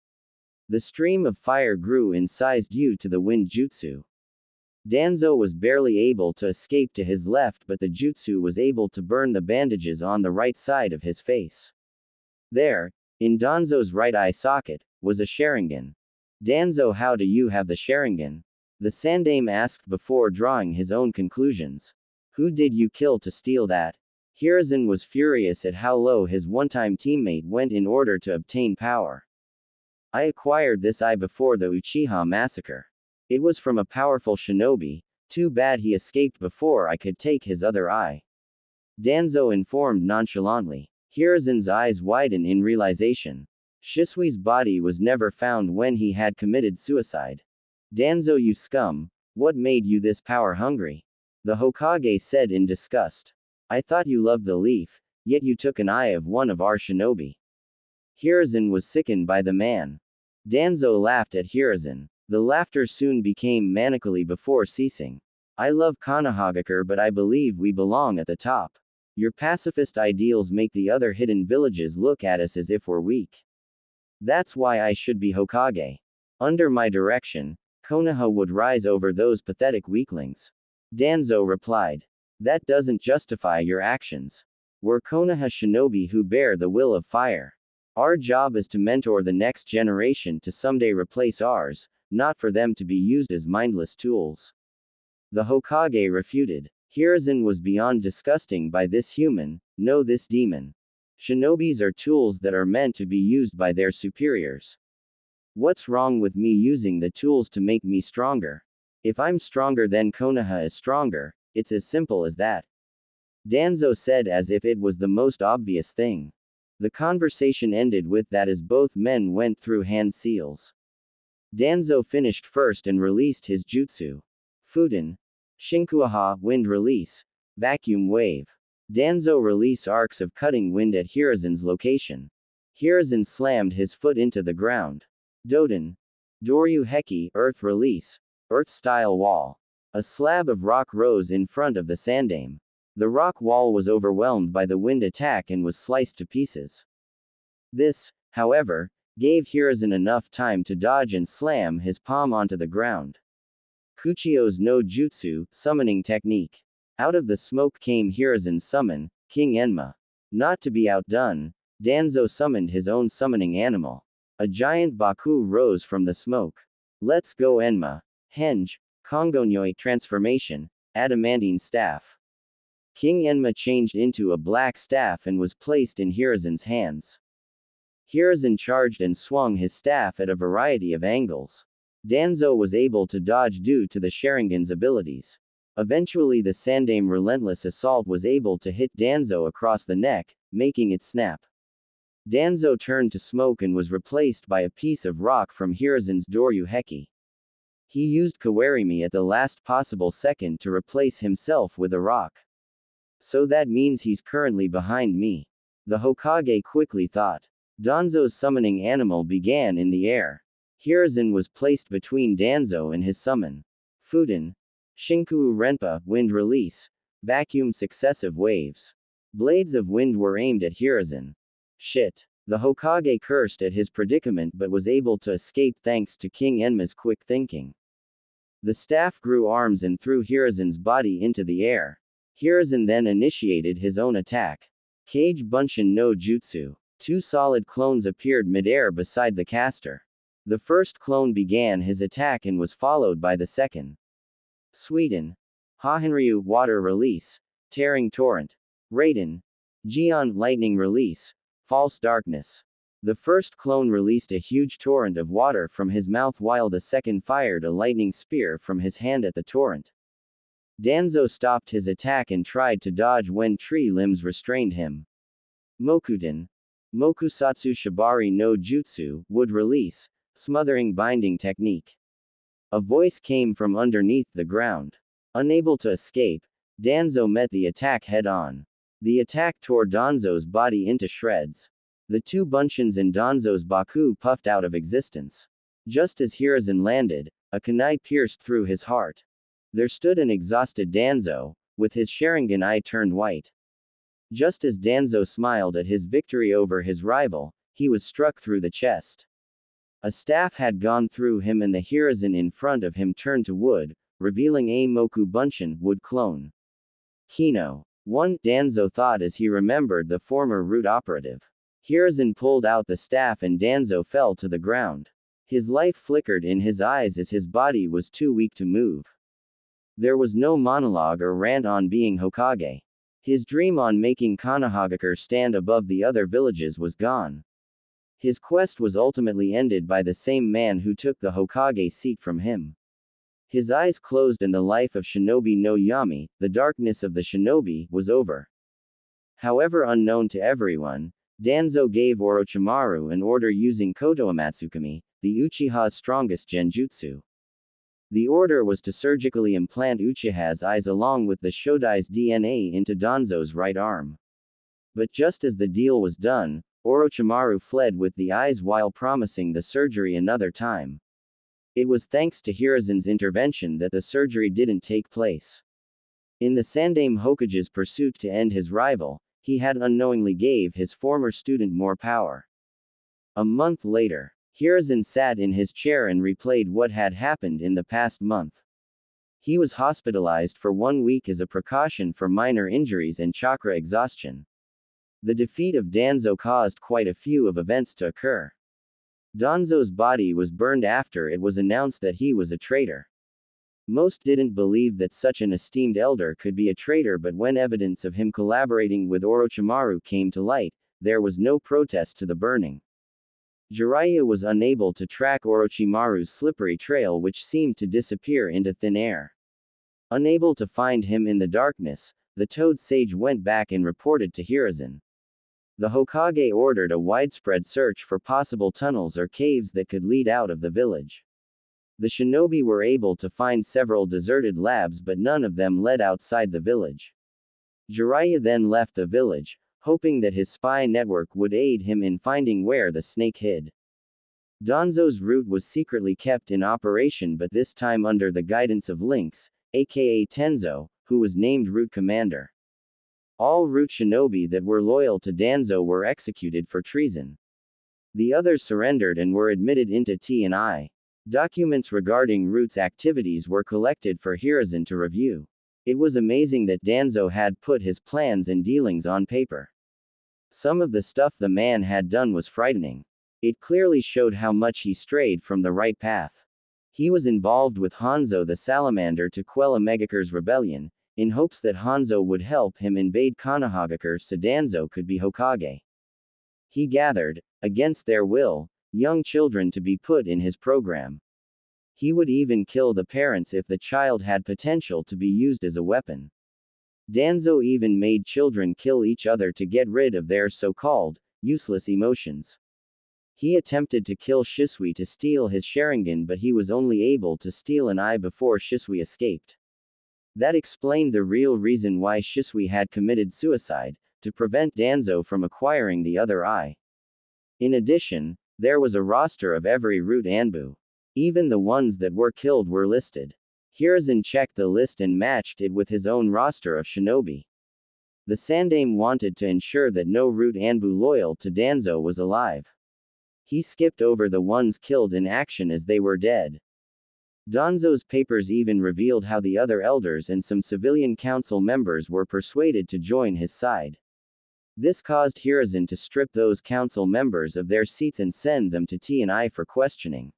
S1: The stream of fire grew in size due to the wind jutsu. Danzo was barely able to escape to his left, but the jutsu was able to burn the bandages on the right side of his face. There, in Danzo's right eye socket, was a Sharingan. Danzo, how do you have the Sharingan? The Sandaime asked before drawing his own conclusions. Who did you kill to steal that? Hiruzen was furious at how low his one-time teammate went in order to obtain power. I acquired this eye before the Uchiha massacre. It was from a powerful shinobi, too bad he escaped before I could take his other eye. Danzo informed nonchalantly. Hiruzen's eyes widened in realization. Shisui's body was never found when he had committed suicide. Danzo, you scum, what made you this power-hungry? The Hokage said in disgust. I thought you loved the leaf, yet you took an eye of one of our shinobi. Hiruzen was sickened by the man. Danzo laughed at Hiruzen. The laughter soon became manically before ceasing. I love Konohagakure, but I believe we belong at the top. Your pacifist ideals make the other hidden villages look at us as if we're weak. That's why I should be Hokage. Under my direction, Konoha would rise over those pathetic weaklings. Danzo replied. That doesn't justify your actions. We're Konoha shinobi who bear the will of fire. Our job is to mentor the next generation to someday replace ours, not for them to be used as mindless tools. The Hokage refuted. Hiruzen was beyond disgusting by this human, no this demon. Shinobis are tools that are meant to be used by their superiors. What's wrong with me using the tools to make me stronger? If I'm stronger then Konoha is stronger, it's as simple as that. Danzo said as if it was the most obvious thing. The conversation ended with that as both men went through hand seals. Danzo finished first and released his jutsu. Fuden. Shinkuaha, wind release. Vacuum wave. Danzo release arcs of cutting wind at Hiruzen's location. Hiruzen slammed his foot into the ground. Doden. Doryu Heki, earth release. Earth-style wall. A slab of rock rose in front of the Sandame. The rock wall was overwhelmed by the wind attack and was sliced to pieces. This, however, gave Hiruzen enough time to dodge and slam his palm onto the ground. Kuchio's no jutsu, summoning technique. Out of the smoke came Hiruzen's summon, King Enma. Not to be outdone, Danzo summoned his own summoning animal. A giant Baku rose from the smoke. Let's go Enma. Henge, Kongonyoi transformation, adamantine staff. King Enma changed into a black staff and was placed in Hiruzen's hands. Hiruzen charged and swung his staff at a variety of angles. Danzo was able to dodge due to the Sharingan's abilities. Eventually the Sandame relentless assault was able to hit Danzo across the neck, making it snap. Danzo turned to smoke and was replaced by a piece of rock from Hiruzen's Doryu Heki. He used Kawarimi at the last possible second to replace himself with a rock. So that means he's currently behind me. The Hokage quickly thought. Danzo's summoning animal began in the air. Hiruzen was placed between Danzo and his summon. Fuden. Shinku Renpa, wind release. Vacuum successive waves. Blades of wind were aimed at Hiruzen. Shit. The Hokage cursed at his predicament but was able to escape thanks to King Enma's quick thinking. The staff grew arms and threw Hiruzen's body into the air. Hiruzen then initiated his own attack. Kage Bunshin no Jutsu. Two solid clones appeared midair beside the caster. The first clone began his attack and was followed by the second. Sweden. Hahenryu, water release. Tearing torrent. Raiden. Gion, lightning release. False darkness. The first clone released a huge torrent of water from his mouth while the second fired a lightning spear from his hand at the torrent. Danzo stopped his attack and tried to dodge when tree limbs restrained him. Mokuten. Mokusatsu Shibari no Jutsu, wood release. Smothering binding technique. A voice came from underneath the ground. Unable to escape, Danzo met the attack head-on. The attack tore Danzo's body into shreds. The two Bunshins in Danzo's Baku puffed out of existence. Just as Hiruzen landed, a kunai pierced through his heart. There stood an exhausted Danzo, with his Sharingan eye turned white. Just as Danzo smiled at his victory over his rival, he was struck through the chest. A staff had gone through him and the Hiruzen in front of him turned to wood, revealing a Moku Bunshin, wood clone. Kino. 1. Danzo thought as he remembered the former root operative. Hiruzen pulled out the staff and Danzo fell to the ground. His life flickered in his eyes as his body was too weak to move. There was no monologue or rant on being Hokage. His dream on making Konohagakure stand above the other villages was gone. His quest was ultimately ended by the same man who took the Hokage seat from him. His eyes closed and the life of Shinobi no Yami, the darkness of the shinobi, was over. However, unknown to everyone, Danzo gave Orochimaru an order using Koto Amatsukami, the Uchiha's strongest genjutsu. The order was to surgically implant Uchiha's eyes along with the Shodai's DNA into Danzo's right arm. But just as the deal was done, Orochimaru fled with the eyes while promising the surgery another time. It was thanks to Hiruzen's intervention that the surgery didn't take place. In the Sandame Hokage's pursuit to end his rival, he had unknowingly gave his former student more power. A month later, Hiruzen sat in his chair and replayed what had happened in the past month. He was hospitalized for 1 week as a precaution for minor injuries and chakra exhaustion. The defeat of Danzo caused quite a few of events to occur. Danzo's body was burned after it was announced that he was a traitor. Most didn't believe that such an esteemed elder could be a traitor, but when evidence of him collaborating with Orochimaru came to light, there was no protest to the burning. Jiraiya was unable to track Orochimaru's slippery trail, which seemed to disappear into thin air. Unable to find him in the darkness, the Toad Sage went back and reported to Hiruzen. The Hokage ordered a widespread search for possible tunnels or caves that could lead out of the village. The shinobi were able to find several deserted labs, but none of them led outside the village. Jiraiya then left the village, hoping that his spy network would aid him in finding where the snake hid. Danzo's route was secretly kept in operation, but this time under the guidance of Lynx, aka Tenzo, who was named route commander. All route shinobi that were loyal to Danzo were executed for treason. The others surrendered and were admitted into T&I. Documents regarding Route's activities were collected for Hiruzen to review. It was amazing that Danzo had put his plans and dealings on paper. Some of the stuff the man had done was frightening. It clearly showed how much he strayed from the right path. He was involved with Hanzo the Salamander to quell a Megacure's rebellion, in hopes that Hanzo would help him invade Konohagakure so Danzo could be Hokage. He gathered, against their will, young children to be put in his program. He would even kill the parents if the child had potential to be used as a weapon. Danzo even made children kill each other to get rid of their so-called useless emotions. He attempted to kill Shisui to steal his Sharingan, but he was only able to steal an eye before Shisui escaped. That explained the real reason why Shisui had committed suicide, to prevent Danzo from acquiring the other eye. In addition, there was a roster of every route Anbu. Even the ones that were killed were listed. Hiruzen checked the list and matched it with his own roster of shinobi. The Sandaime wanted to ensure that no route Anbu loyal to Danzo was alive. He skipped over the ones killed in action as they were dead. Danzo's papers even revealed how the other elders and some civilian council members were persuaded to join his side. This caused Hiruzen to strip those council members of their seats and send them to T&I for questioning.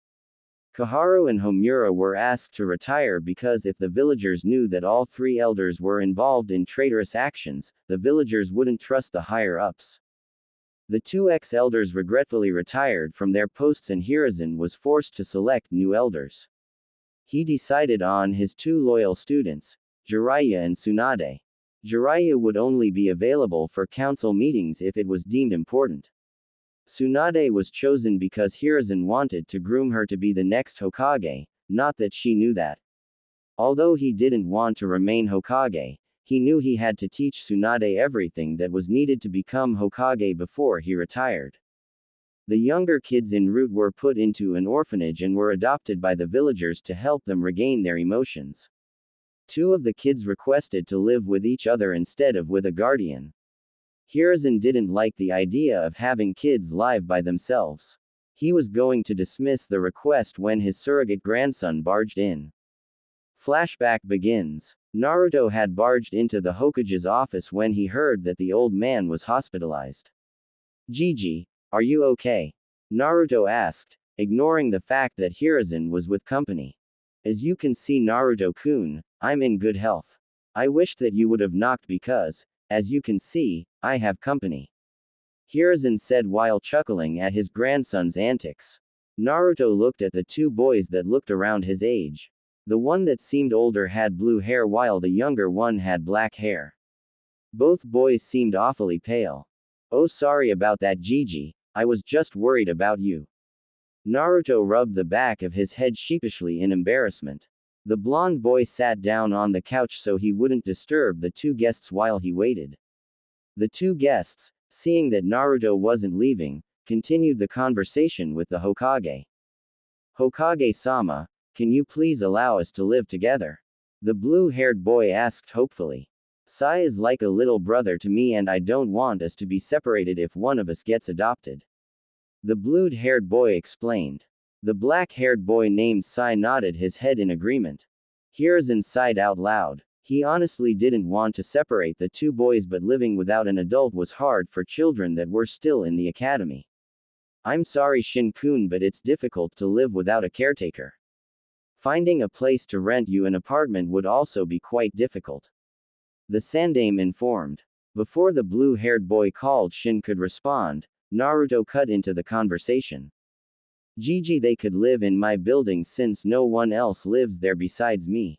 S1: Kaharu and Homura were asked to retire because if the villagers knew that all three elders were involved in traitorous actions, the villagers wouldn't trust the higher-ups. The two ex-elders regretfully retired from their posts and Hiruzen was forced to select new elders. He decided on his two loyal students, Jiraiya and Tsunade. Jiraiya would only be available for council meetings if it was deemed important. Tsunade was chosen because Hiruzen wanted to groom her to be the next Hokage, not that she knew that. Although he didn't want to remain Hokage, he knew he had to teach Tsunade everything that was needed to become Hokage before he retired. The younger kids en route were put into an orphanage and were adopted by the villagers to help them regain their emotions. Two of the kids requested to live with each other instead of with a guardian. Hiruzen didn't like the idea of having kids live by themselves. He was going to dismiss the request when his surrogate grandson barged in. Flashback begins. Naruto had barged into the Hokage's office when he heard that the old man was hospitalized. "Gigi, are you okay?" Naruto asked, ignoring the fact that Hiruzen was with company. "As you can see, Naruto-kun, I'm in good health. I wished that you would have knocked because, as you can see, I have company," Hiruzen said while chuckling at his grandson's antics. Naruto looked at the two boys that looked around his age. The one that seemed older had blue hair while the younger one had black hair. Both boys seemed awfully pale. "Oh, sorry about that, Gigi, I was just worried about you." Naruto rubbed the back of his head sheepishly in embarrassment. The blonde boy sat down on the couch so he wouldn't disturb the two guests while he waited. The two guests, seeing that Naruto wasn't leaving, continued the conversation with the Hokage. "Hokage-sama, can you please allow us to live together?" the blue-haired boy asked hopefully. "Sai is like a little brother to me and I don't want us to be separated if one of us gets adopted," the blue-haired boy explained. The black-haired boy named Sai nodded his head in agreement. Hiruzen sighed out loud. He honestly didn't want to separate the two boys, but living without an adult was hard for children that were still in the academy. "I'm sorry, Shin-kun, but it's difficult to live without a caretaker. Finding a place to rent you an apartment would also be quite difficult," the Sandaime informed. Before the blue-haired boy called Shin could respond, Naruto cut into the conversation. "Gigi, they could live in my building since no one else lives there besides me,"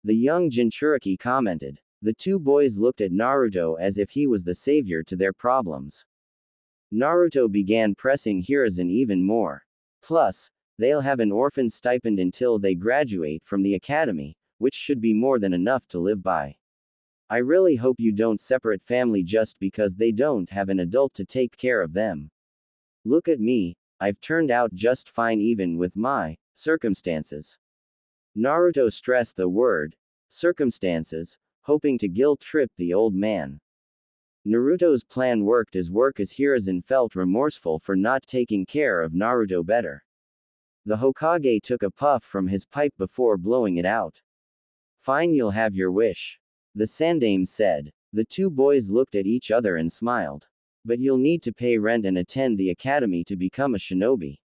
S1: the young Jinchuriki commented. The two boys looked at Naruto as if he was the savior to their problems. Naruto began pressing Hiruzen even more. Plus, they'll have an orphan stipend until they graduate from the academy, which should be more than enough to live by. I really hope you don't separate family just because they don't have an adult to take care of them. Look at me, I've turned out just fine even with my circumstances. Naruto stressed the word circumstances, hoping to guilt-trip the old man. Naruto's plan worked as Hiruzen felt remorseful for not taking care of Naruto better. The Hokage took a puff from his pipe before blowing it out. Fine, you'll have your wish. The Sandaime said. The two boys looked at each other and smiled. But you'll need to pay rent and attend the academy to become a shinobi.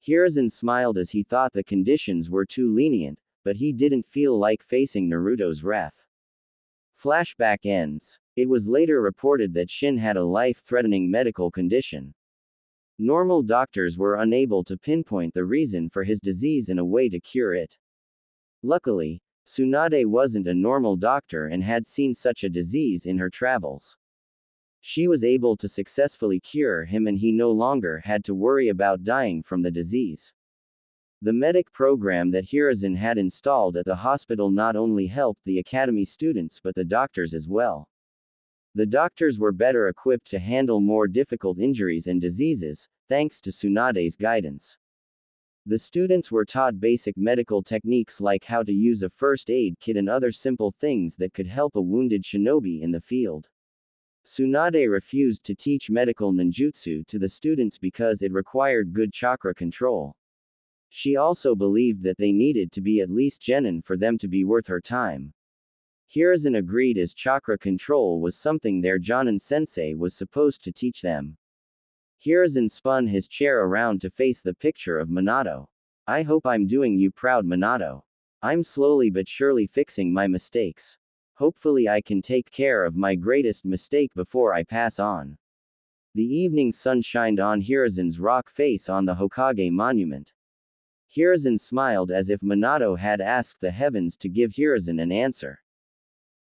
S1: Hiruzen smiled as he thought the conditions were too lenient, but he didn't feel like facing Naruto's wrath. Flashback ends. It was later reported that Shin had a life-threatening medical condition. Normal doctors were unable to pinpoint the reason for his disease and a way to cure it. Luckily, Tsunade wasn't a normal doctor and had seen such a disease in her travels. She was able to successfully cure him and he no longer had to worry about dying from the disease. The medic program that Hiruzen had installed at the hospital not only helped the academy students but the doctors as well. The doctors were better equipped to handle more difficult injuries and diseases, thanks to Tsunade's guidance. The students were taught basic medical techniques like how to use a first aid kit and other simple things that could help a wounded shinobi in the field. Tsunade refused to teach medical ninjutsu to the students because it required good chakra control. She also believed that they needed to be at least genin for them to be worth her time. Hiruzen agreed as chakra control was something their Jonin sensei was supposed to teach them. Hiruzen spun his chair around to face the picture of Minato. I hope I'm doing you proud, Minato. I'm slowly but surely fixing my mistakes. Hopefully I can take care of my greatest mistake before I pass on. The evening sun shined on Hiruzen's rock face on the Hokage monument. Hiruzen smiled as if Minato had asked the heavens to give Hiruzen an answer.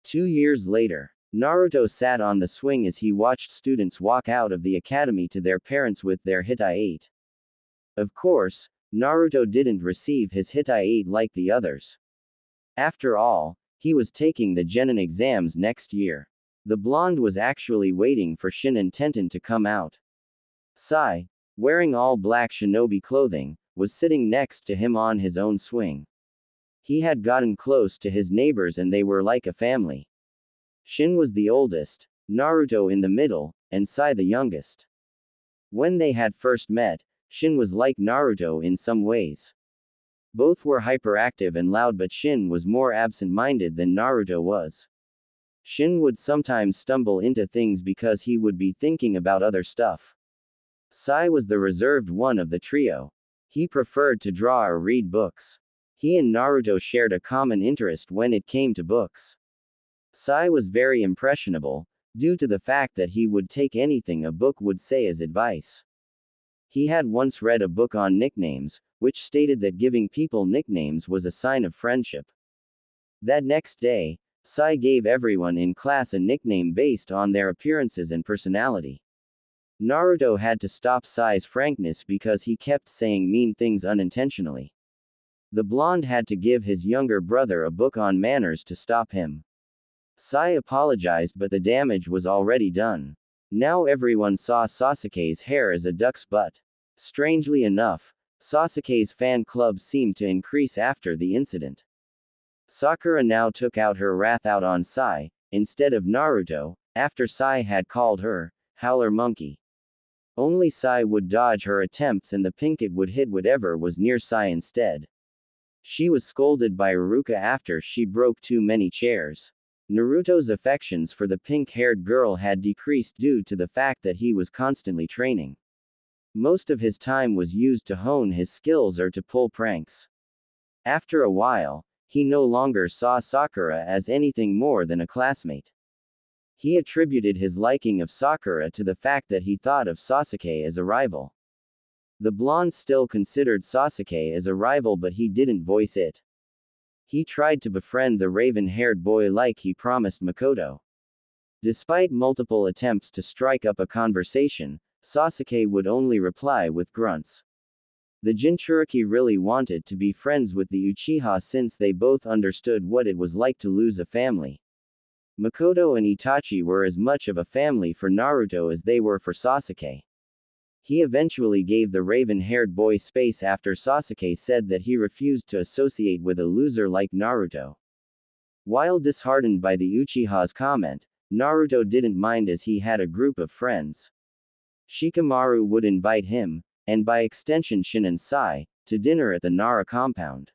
S1: 2 years later, Naruto sat on the swing as he watched students walk out of the academy to their parents with their Hitai-8. Of course, Naruto didn't receive his Hitai-8 like the others. After all, he was taking the Genin exams next year. The blonde was actually waiting for Shin and Tenten to come out. Sai, wearing all black shinobi clothing, was sitting next to him on his own swing. He had gotten close to his neighbors and they were like a family. Shin was the oldest, Naruto in the middle, and Sai the youngest. When they had first met, Shin was like Naruto in some ways. Both were hyperactive and loud, but Shin was more absent-minded than Naruto was. Shin would sometimes stumble into things because he would be thinking about other stuff. Sai was the reserved one of the trio. He preferred to draw or read books. He and Naruto shared a common interest when it came to books. Sai was very impressionable, due to the fact that he would take anything a book would say as advice. He had once read a book on nicknames, which stated that giving people nicknames was a sign of friendship. That next day, Sai gave everyone in class a nickname based on their appearances and personality. Naruto had to stop Sai's frankness because he kept saying mean things unintentionally. The blonde had to give his younger brother a book on manners to stop him. Sai apologized, but the damage was already done. Now everyone saw Sasuke's hair as a duck's butt. Strangely enough, Sasuke's fan club seemed to increase after the incident. Sakura now took out her wrath on Sai, instead of Naruto, after Sai had called her howler monkey. Only Sai would dodge her attempts and the pinkett would hit whatever was near Sai instead. She was scolded by Iruka after she broke too many chairs. Naruto's affections for the pink-haired girl had decreased due to the fact that he was constantly training. Most of his time was used to hone his skills or to pull pranks. After a while, he no longer saw Sakura as anything more than a classmate. He attributed his liking of Sakura to the fact that he thought of Sasuke as a rival. The blonde still considered Sasuke as a rival, but he didn't voice it. He tried to befriend the raven-haired boy like he promised Makoto. Despite multiple attempts to strike up a conversation, Sasuke would only reply with grunts. The Jinchuriki really wanted to be friends with the Uchiha since they both understood what it was like to lose a family. Makoto and Itachi were as much of a family for Naruto as they were for Sasuke. He eventually gave the raven-haired boy space after Sasuke said that he refused to associate with a loser like Naruto. While disheartened by the Uchiha's comment, Naruto didn't mind as he had a group of friends. Shikamaru would invite him, and by extension Shin and Sai, to dinner at the Nara compound.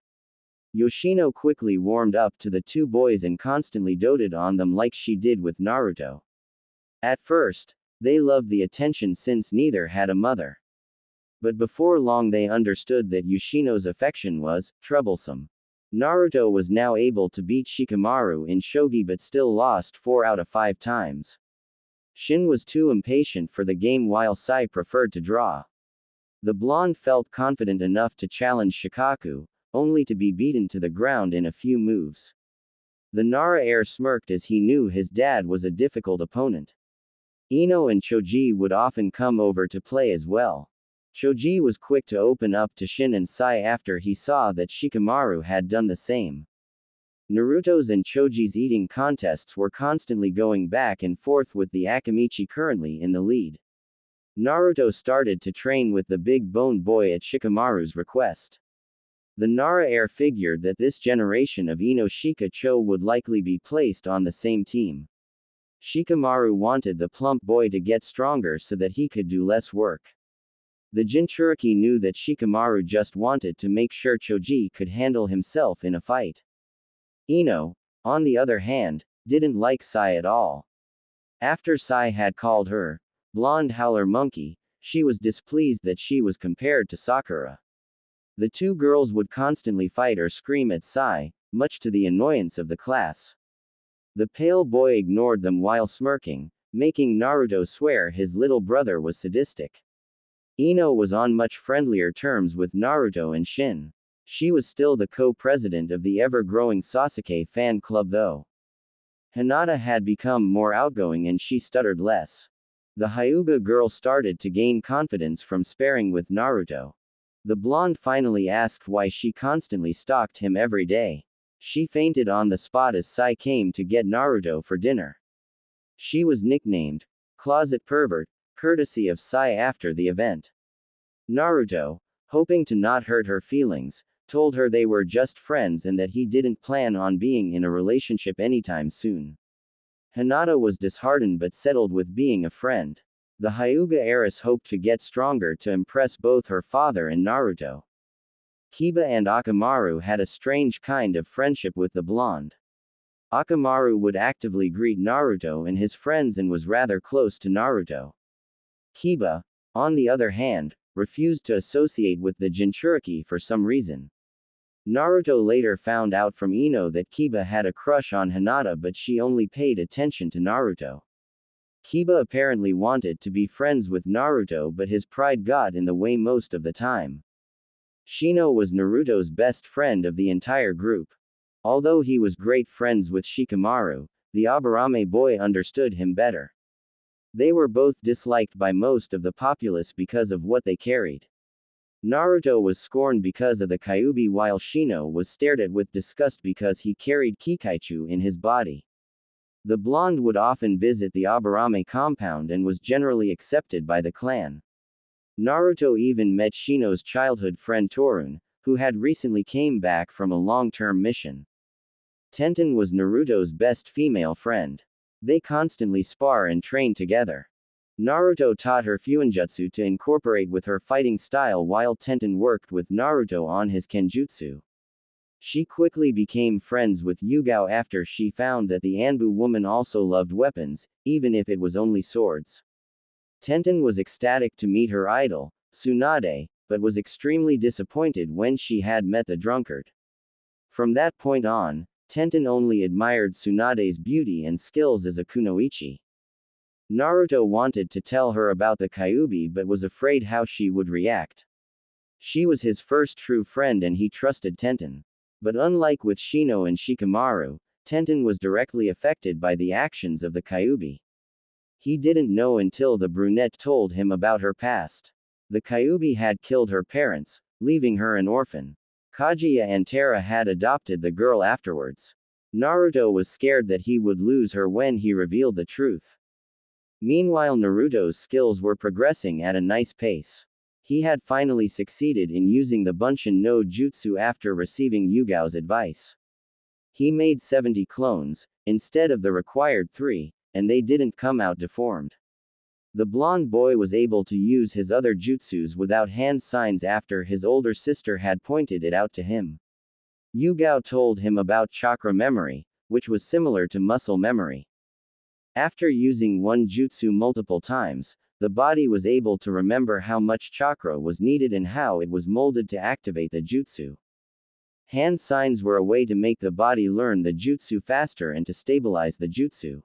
S1: Yoshino quickly warmed up to the two boys and constantly doted on them like she did with Naruto. At first, they loved the attention since neither had a mother. But before long they understood that Yoshino's affection was troublesome. Naruto was now able to beat Shikamaru in shogi but still lost 4 out of 5 times. Shin was too impatient for the game while Sai preferred to draw. The blonde felt confident enough to challenge Shikaku, only to be beaten to the ground in a few moves. The Nara heir smirked as he knew his dad was a difficult opponent. Ino and Choji would often come over to play as well. Choji was quick to open up to Shin and Sai after he saw that Shikamaru had done the same. Naruto's and Choji's eating contests were constantly going back and forth with the Akamichi currently in the lead. Naruto started to train with the big-boned boy at Shikamaru's request. The Nara heir figured that this generation of Ino Shika-cho would likely be placed on the same team. Shikamaru wanted the plump boy to get stronger so that he could do less work. The Jinchuriki knew that Shikamaru just wanted to make sure Choji could handle himself in a fight. Ino, on the other hand, didn't like Sai at all. After Sai had called her blonde howler monkey, she was displeased that she was compared to Sakura. The two girls would constantly fight or scream at Sai, much to the annoyance of the class. The pale boy ignored them while smirking, making Naruto swear his little brother was sadistic. Ino was on much friendlier terms with Naruto and Shin. She was still the co-president of the ever-growing Sasuke fan club though. Hinata had become more outgoing and she stuttered less. The Hyuga girl started to gain confidence from sparring with Naruto. The blonde finally asked why she constantly stalked him every day. She fainted on the spot as Sai came to get Naruto for dinner. She was nicknamed Closet Pervert, courtesy of Sai after the event. Naruto, hoping to not hurt her feelings, told her they were just friends and that he didn't plan on being in a relationship anytime soon. Hinata was disheartened but settled with being a friend. The Hyuga heiress hoped to get stronger to impress both her father and Naruto. Kiba and Akamaru had a strange kind of friendship with the blonde. Akamaru would actively greet Naruto and his friends and was rather close to Naruto. Kiba, on the other hand, refused to associate with the Jinchuriki for some reason. Naruto later found out from Ino that Kiba had a crush on Hinata but she only paid attention to Naruto. Kiba apparently wanted to be friends with Naruto but his pride got in the way most of the time. Shino was Naruto's best friend of the entire group. Although he was great friends with Shikamaru, the Aburame boy understood him better. They were both disliked by most of the populace because of what they carried. Naruto was scorned because of the Kyuubi while Shino was stared at with disgust because he carried Kikaichu in his body. The blonde would often visit the Aburame compound and was generally accepted by the clan. Naruto even met Shino's childhood friend Torun, who had recently came back from a long-term mission. Tenten was Naruto's best female friend. They constantly spar and train together. Naruto taught her Fuinjutsu to incorporate with her fighting style while Tenten worked with Naruto on his Kenjutsu. She quickly became friends with Yugao after she found that the Anbu woman also loved weapons, even if it was only swords. Tenten was ecstatic to meet her idol, Tsunade, but was extremely disappointed when she had met the drunkard. From that point on, Tenten only admired Tsunade's beauty and skills as a kunoichi. Naruto wanted to tell her about the Kyuubi but was afraid how she would react. She was his first true friend and he trusted Tenten. But unlike with Shino and Shikamaru, Tenten was directly affected by the actions of the Kyuubi. He didn't know until the brunette told him about her past. The Kyuubi had killed her parents, leaving her an orphan. Kaguya and Tara had adopted the girl afterwards. Naruto was scared that he would lose her when he revealed the truth. Meanwhile, Naruto's skills were progressing at a nice pace. He had finally succeeded in using the Bunshin no Jutsu after receiving Yugao's advice. He made 70 clones, instead of the required 3, and they didn't come out deformed. The blonde boy was able to use his other jutsus without hand signs after his older sister had pointed it out to him. Yugao told him about chakra memory, which was similar to muscle memory. After using one jutsu multiple times, the body was able to remember how much chakra was needed and how it was molded to activate the jutsu. Hand signs were a way to make the body learn the jutsu faster and to stabilize the jutsu.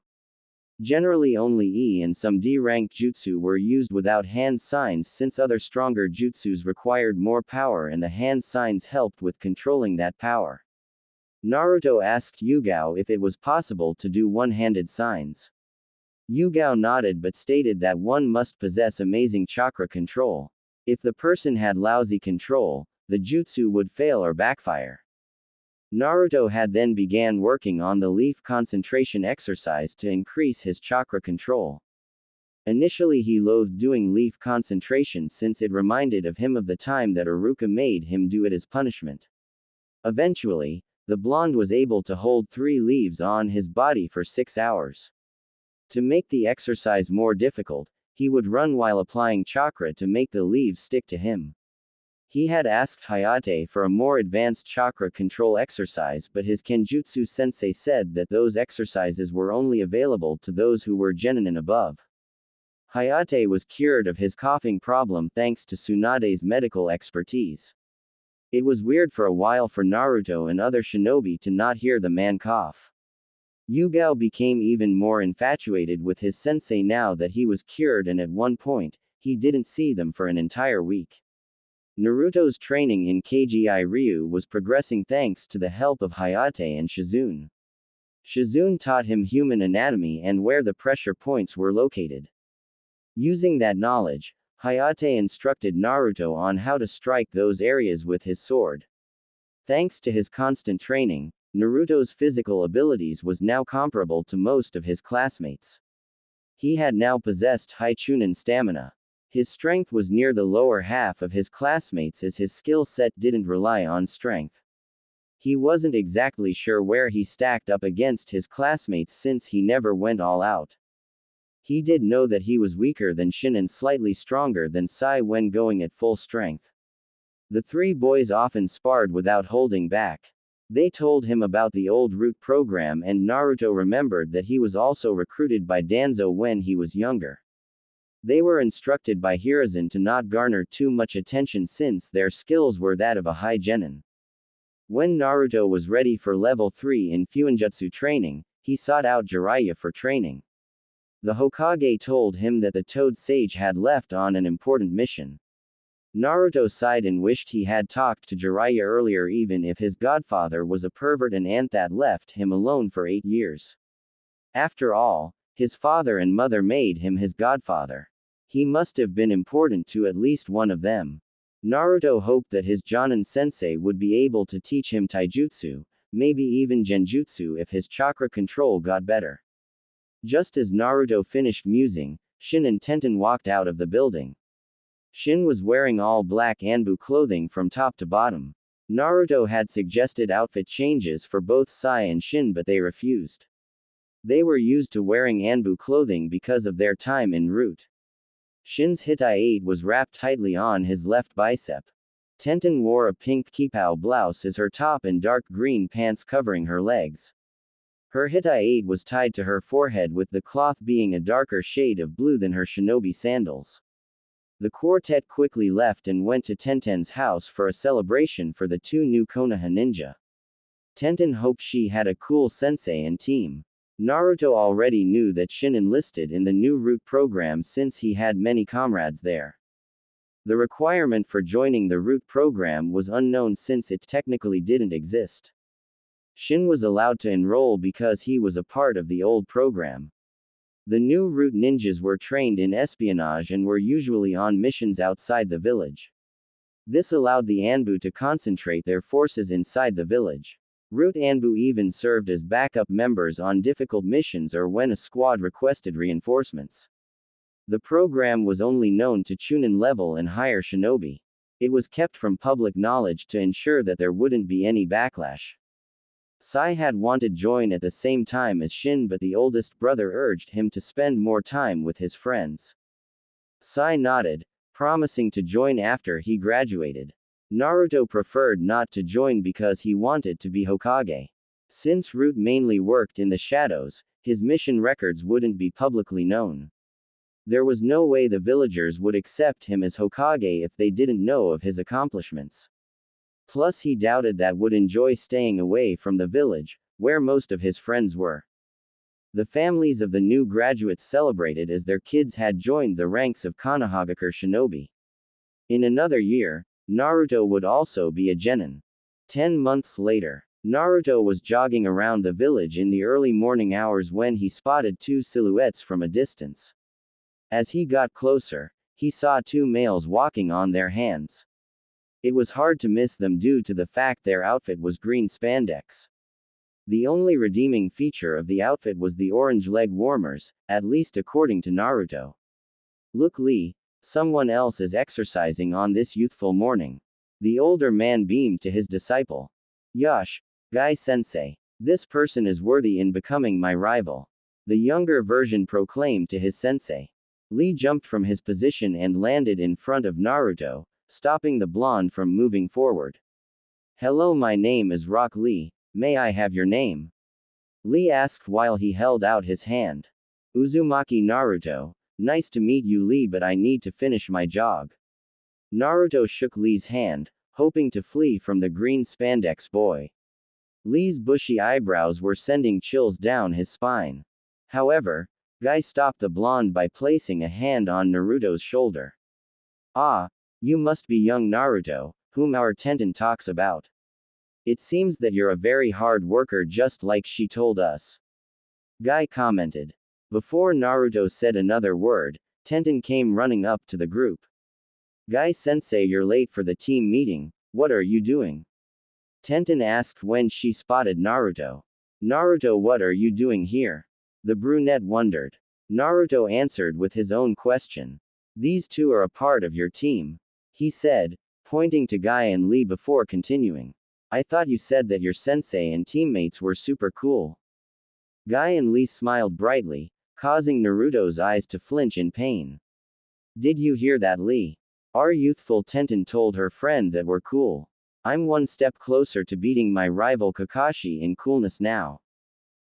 S1: Generally only E and some D-rank jutsu were used without hand signs since other stronger jutsus required more power and the hand signs helped with controlling that power. Naruto asked Yugao if it was possible to do one-handed signs. Yugao nodded but stated that one must possess amazing chakra control. If the person had lousy control, the jutsu would fail or backfire. Naruto had then began working on the leaf concentration exercise to increase his chakra control. Initially he loathed doing leaf concentration since it reminded of him of the time that Iruka made him do it as punishment. Eventually, the blonde was able to hold 3 leaves on his body for 6 hours. To make the exercise more difficult, he would run while applying chakra to make the leaves stick to him. He had asked Hayate for a more advanced chakra control exercise, but his Kenjutsu sensei said that those exercises were only available to those who were genin and above. Hayate was cured of his coughing problem thanks to Tsunade's medical expertise. It was weird for a while for Naruto and other shinobi to not hear the man cough. Yugao became even more infatuated with his sensei now that he was cured, and at one point, he didn't see them for an entire week. Naruto's training in Kgi Ryu was progressing thanks to the help of Hayate and Shizune. Shizune taught him human anatomy and where the pressure points were located. Using that knowledge, Hayate instructed Naruto on how to strike those areas with his sword. Thanks to his constant training, Naruto's physical abilities was now comparable to most of his classmates. He had now possessed high Chunin stamina. His strength was near the lower half of his classmates as his skill set didn't rely on strength. He wasn't exactly sure where he stacked up against his classmates since he never went all out. He did know that he was weaker than Shin and slightly stronger than Sai when going at full strength. The 3 boys often sparred without holding back. They told him about the old root program, and Naruto remembered that he was also recruited by Danzo when he was younger. They were instructed by Hiruzen to not garner too much attention since their skills were that of a high genin. When Naruto was ready for level 3 in Fuinjutsu training, he sought out Jiraiya for training. The Hokage told him that the Toad Sage had left on an important mission. Naruto sighed and wished he had talked to Jiraiya earlier, even if his godfather was a pervert and Anthat left him alone for 8 years. After all, his father and mother made him his godfather. He must have been important to at least one of them. Naruto hoped that his Jonin sensei would be able to teach him taijutsu, maybe even genjutsu if his chakra control got better. Just as Naruto finished musing, Shin and Tenten walked out of the building. Shin was wearing all black Anbu clothing from top to bottom. Naruto had suggested outfit changes for both Sai and Shin, but they refused. They were used to wearing Anbu clothing because of their time en route. Shin's Hitai was wrapped tightly on his left bicep. Tenten wore a pink kipao blouse as her top and dark green pants covering her legs. Her Hitai was tied to her forehead, with the cloth being a darker shade of blue than her shinobi sandals. The quartet quickly left and went to Tenten's house for a celebration for the 2 new Konoha ninja. Tenten hoped she had a cool sensei and team. Naruto already knew that Shin enlisted in the new root program since he had many comrades there. The requirement for joining the root program was unknown since it technically didn't exist. Shin was allowed to enroll because he was a part of the old program. The new root ninjas were trained in espionage and were usually on missions outside the village. This allowed the Anbu to concentrate their forces inside the village. Root Anbu even served as backup members on difficult missions or when a squad requested reinforcements. The program was only known to Chunin level and higher shinobi. It was kept from public knowledge to ensure that there wouldn't be any backlash. Sai had wanted join at the same time as Shin, but the oldest brother urged him to spend more time with his friends. Sai nodded, promising to join after he graduated. Naruto preferred not to join because he wanted to be Hokage. Since Root mainly worked in the shadows, his mission records wouldn't be publicly known. There was no way the villagers would accept him as Hokage if they didn't know of his accomplishments. Plus he doubted that would enjoy staying away from the village, where most of his friends were. The families of the new graduates celebrated as their kids had joined the ranks of Konohagakure shinobi. In another year, Naruto would also be a genin. 10 months later, Naruto was jogging around the village in the early morning hours when he spotted two silhouettes from a distance. As he got closer, he saw two males walking on their hands. It was hard to miss them due to the fact their outfit was green spandex. The only redeeming feature of the outfit was the orange leg warmers, at least according to Naruto. "Look, Lee, someone else is exercising on this youthful morning." The older man beamed to his disciple. "Yosh, Guy-sensei. This person is worthy in becoming my rival." The younger version proclaimed to his sensei. Lee jumped from his position and landed in front of Naruto, stopping the blonde from moving forward. "Hello, my name is Rock Lee. May I have your name?" Lee asked while he held out his hand. "Uzumaki Naruto. Nice to meet you, Lee, but I need to finish my jog." Naruto shook Lee's hand, hoping to flee from the green spandex boy. Lee's bushy eyebrows were sending chills down his spine. However, Guy stopped the blonde by placing a hand on Naruto's shoulder. "Ah, you must be young Naruto, whom our Tenten talks about. It seems that you're a very hard worker, just like she told us," Guy commented. Before Naruto said another word, Tenten came running up to the group. "Guy-sensei, you're late for the team meeting. What are you doing?" Tenten asked when she spotted Naruto. "Naruto, what are you doing here?" the brunette wondered. Naruto answered with his own question. "These two are a part of your team," he said, pointing to Guy and Lee before continuing. "I thought you said that your sensei and teammates were super cool." Guy and Lee smiled brightly, causing Naruto's eyes to flinch in pain. "Did you hear that, Lee? Our youthful Tenten told her friend that we're cool. I'm one step closer to beating my rival Kakashi in coolness now."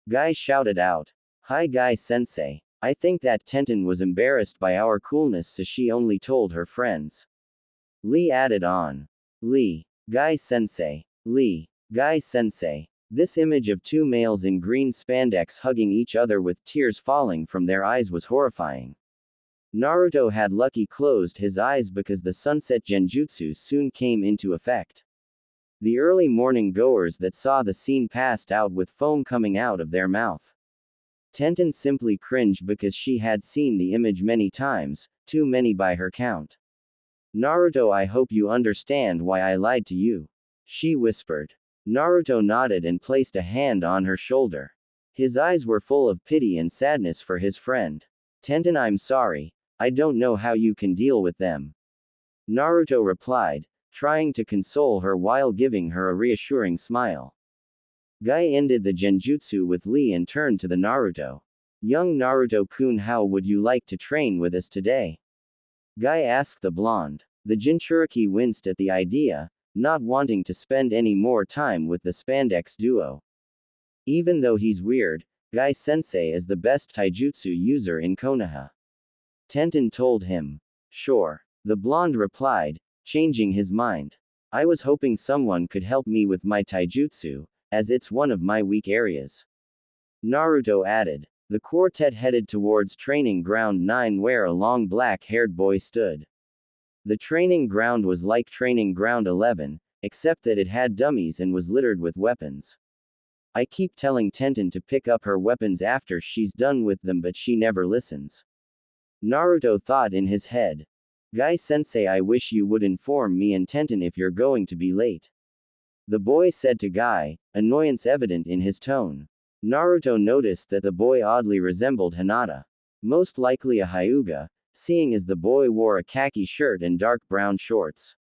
S1: Guy shouted out. "Hi, Guy-sensei. I think that Tenten was embarrassed by our coolness, so she only told her friends." Lee added on. "Lee. Guy-sensei. Lee. Guy-sensei." This image of two males in green spandex hugging each other with tears falling from their eyes was horrifying. Naruto had lucky closed his eyes because the sunset genjutsu soon came into effect. The early morning goers that saw the scene passed out with foam coming out of their mouth. Tenten simply cringed because she had seen the image many times, too many by her count. "Naruto, I hope you understand why I lied to you," she whispered. Naruto nodded and placed a hand on her shoulder. His eyes were full of pity and sadness for his friend. "Tenten, I'm sorry. I don't know how you can deal with them," Naruto replied, trying to console her while giving her a reassuring smile. Guy ended the genjutsu with Lee and turned to the Naruto. "Young Naruto-kun, how would you like to train with us today?" Guy asked the blonde. The Jinchuriki winced at the idea, not wanting to spend any more time with the spandex duo. Even though he's weird, Guy-sensei is the best taijutsu user in Konoha. Tenten told him. "Sure," the blonde replied, changing his mind. "I was hoping someone could help me with my taijutsu, as it's one of my weak areas." Naruto added. The quartet headed towards training ground 9 where a long black-haired boy stood. The training ground was like Training Ground 11, except that it had dummies and was littered with weapons. I keep telling Tenten to pick up her weapons after she's done with them, but she never listens. Naruto thought in his head. Guy-sensei, I wish you would inform me and Tenten if you're going to be late. The boy said to Guy, annoyance evident in his tone. Naruto noticed that the boy oddly resembled Hinata. Most likely a Hyuga, seeing as the boy wore a khaki shirt and dark brown shorts.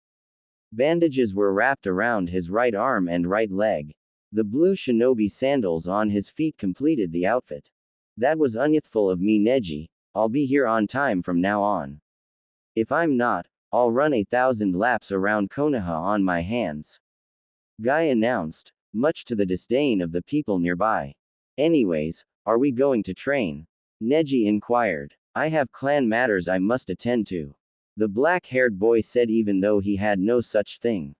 S1: Bandages were wrapped around his right arm and right leg. The blue shinobi sandals on his feet completed the outfit. That was unyouthful of me, Neji. I'll be here on time from now on. If I'm not, I'll run 1,000 laps around Konoha on my hands. Guy announced, much to the disdain of the people nearby. Anyways, are we going to train? Neji inquired. I have clan matters I must attend to. The black-haired boy said, even though he had no such thing.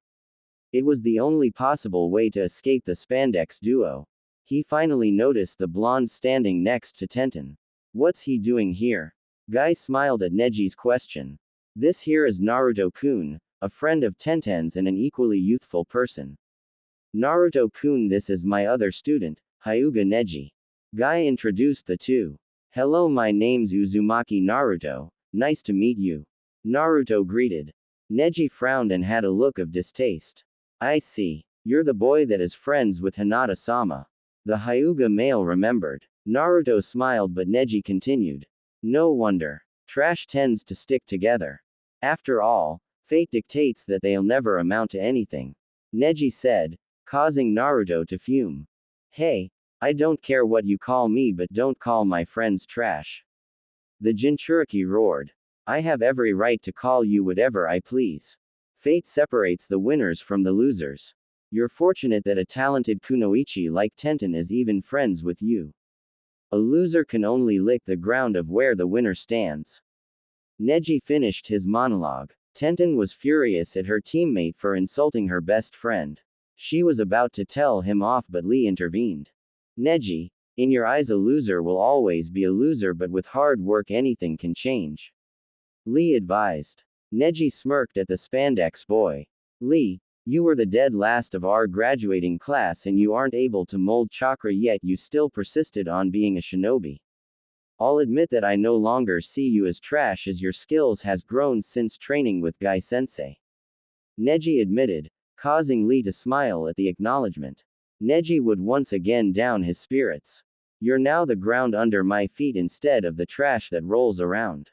S1: It was the only possible way to escape the spandex duo. He finally noticed the blonde standing next to Tenten. What's he doing here? Guy smiled at Neji's question. This here is Naruto-kun, a friend of Tenten's and an equally youthful person. Naruto-kun, this is my other student, Hyuga Neji. Guy introduced the two. Hello, my name's Uzumaki Naruto, nice to meet you. Naruto greeted. Neji frowned and had a look of distaste. I see. You're the boy that is friends with Hinata-sama. The Hyuga male remembered. Naruto smiled, but Neji continued. No wonder. Trash tends to stick together. After all, fate dictates that they'll never amount to anything. Neji said, causing Naruto to fume. Hey, I don't care what you call me, but don't call my friends trash. The Jinchuriki roared. I have every right to call you whatever I please. Fate separates the winners from the losers. You're fortunate that a talented kunoichi like Tenten is even friends with you. A loser can only lick the ground of where the winner stands. Neji finished his monologue. Tenten was furious at her teammate for insulting her best friend. She was about to tell him off, but Lee intervened. Neji, in your eyes a loser will always be a loser, but with hard work anything can change. Lee advised. Neji smirked at the spandex boy. Lee, you were the dead last of our graduating class and you aren't able to mold chakra yet, you still persisted on being a shinobi. I'll admit that I no longer see you as trash, as your skills has grown since training with Guy-sensei. Neji admitted, causing Lee to smile at the acknowledgement. Neji would once again down his spirits. You're now the ground under my feet instead of the trash that rolls around.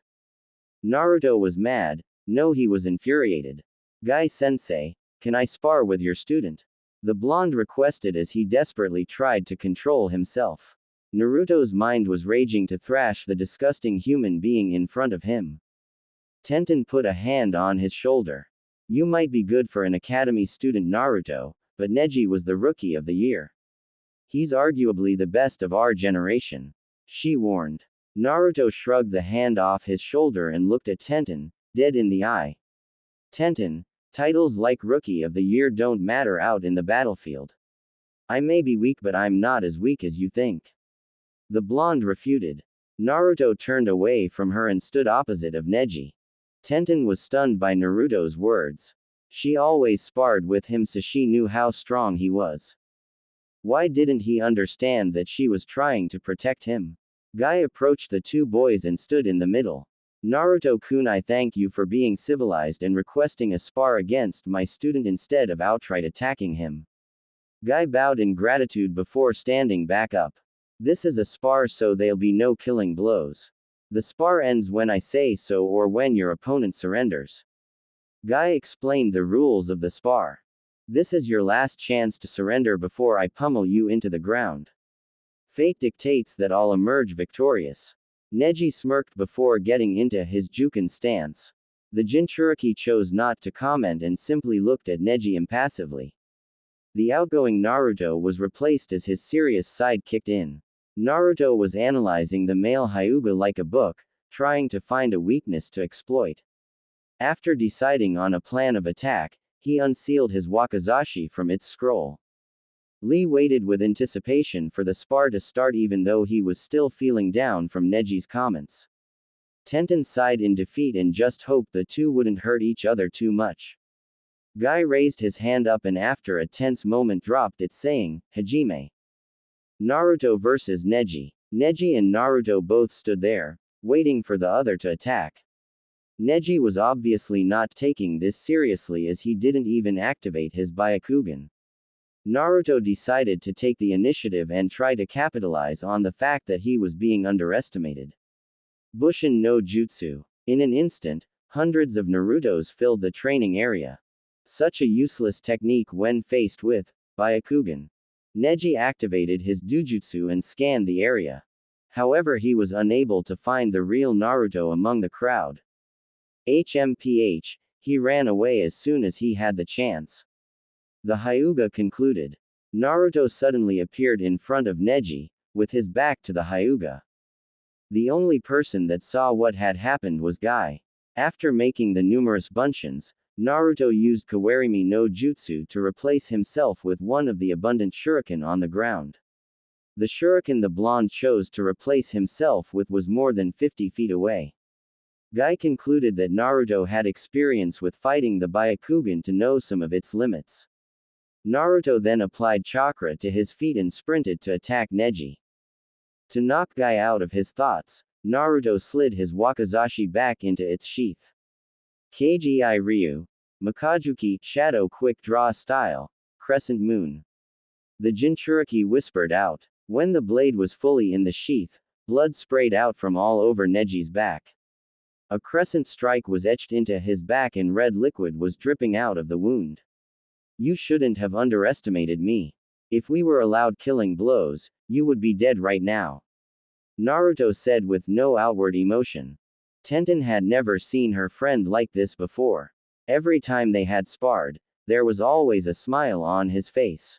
S1: Naruto was mad. No, he was infuriated. Guy-sensei, can I spar with your student? The blonde requested as he desperately tried to control himself. Naruto's mind was raging to thrash the disgusting human being in front of him. Tenten put a hand on his shoulder. You might be good for an academy student, Naruto, but Neji was the rookie of the year. He's arguably the best of our generation. She warned. Naruto shrugged the hand off his shoulder and looked at Tenten, dead in the eye. Tenten, titles like Rookie of the Year don't matter out in the battlefield. I may be weak, but I'm not as weak as you think. The blonde refuted. Naruto turned away from her and stood opposite of Neji. Tenten was stunned by Naruto's words. She always sparred with him, so she knew how strong he was. Why didn't he understand that she was trying to protect him? Guy approached the two boys and stood in the middle. Naruto-kun, I thank you for being civilized and requesting a spar against my student instead of outright attacking him. Guy bowed in gratitude before standing back up. This is a spar, so there'll be no killing blows. The spar ends when I say so or when your opponent surrenders. Guy explained the rules of the spar. This is your last chance to surrender before I pummel you into the ground. Fate dictates that I'll emerge victorious. Neji smirked before getting into his Juken stance. The Jinchuriki chose not to comment and simply looked at Neji impassively. The outgoing Naruto was replaced as his serious side kicked in. Naruto was analyzing the male Hyuga like a book, trying to find a weakness to exploit. After deciding on a plan of attack, he unsealed his wakizashi from its scroll. Lee waited with anticipation for the spar to start, even though he was still feeling down from Neji's comments. Tenten sighed in defeat and just hoped the two wouldn't hurt each other too much. Guy raised his hand up and after a tense moment dropped it saying, Hajime. Naruto versus Neji. Neji and Naruto both stood there, waiting for the other to attack. Neji was obviously not taking this seriously as he didn't even activate his Byakugan. Naruto decided to take the initiative and try to capitalize on the fact that he was being underestimated. Bushin no Jutsu. In an instant, hundreds of Narutos filled the training area. Such a useless technique when faced with Byakugan. Neji activated his Dujutsu and scanned the area. However, he was unable to find the real Naruto among the crowd. HMPH, he ran away as soon as he had the chance. The Hyuga concluded. Naruto suddenly appeared in front of Neji, with his back to the Hyuga. The only person that saw what had happened was Guy. After making the numerous bunshin, Naruto used Kawarimi no Jutsu to replace himself with one of the abundant shuriken on the ground. The shuriken the blonde chose to replace himself with was more than 50 feet away. Guy concluded that Naruto had experience with fighting the Byakugan to know some of its limits. Naruto then applied chakra to his feet and sprinted to attack Neji. To knock Guy out of his thoughts, Naruto slid his wakizashi back into its sheath. Kgi Ryu. Makajuki, Shadow Quick Draw Style, Crescent Moon. The Jinchuriki whispered out. When the blade was fully in the sheath, blood sprayed out from all over Neji's back. A crescent strike was etched into his back and red liquid was dripping out of the wound. You shouldn't have underestimated me. If we were allowed killing blows, you would be dead right now. Naruto said with no outward emotion. Tenten had never seen her friend like this before. Every time they had sparred, there was always a smile on his face.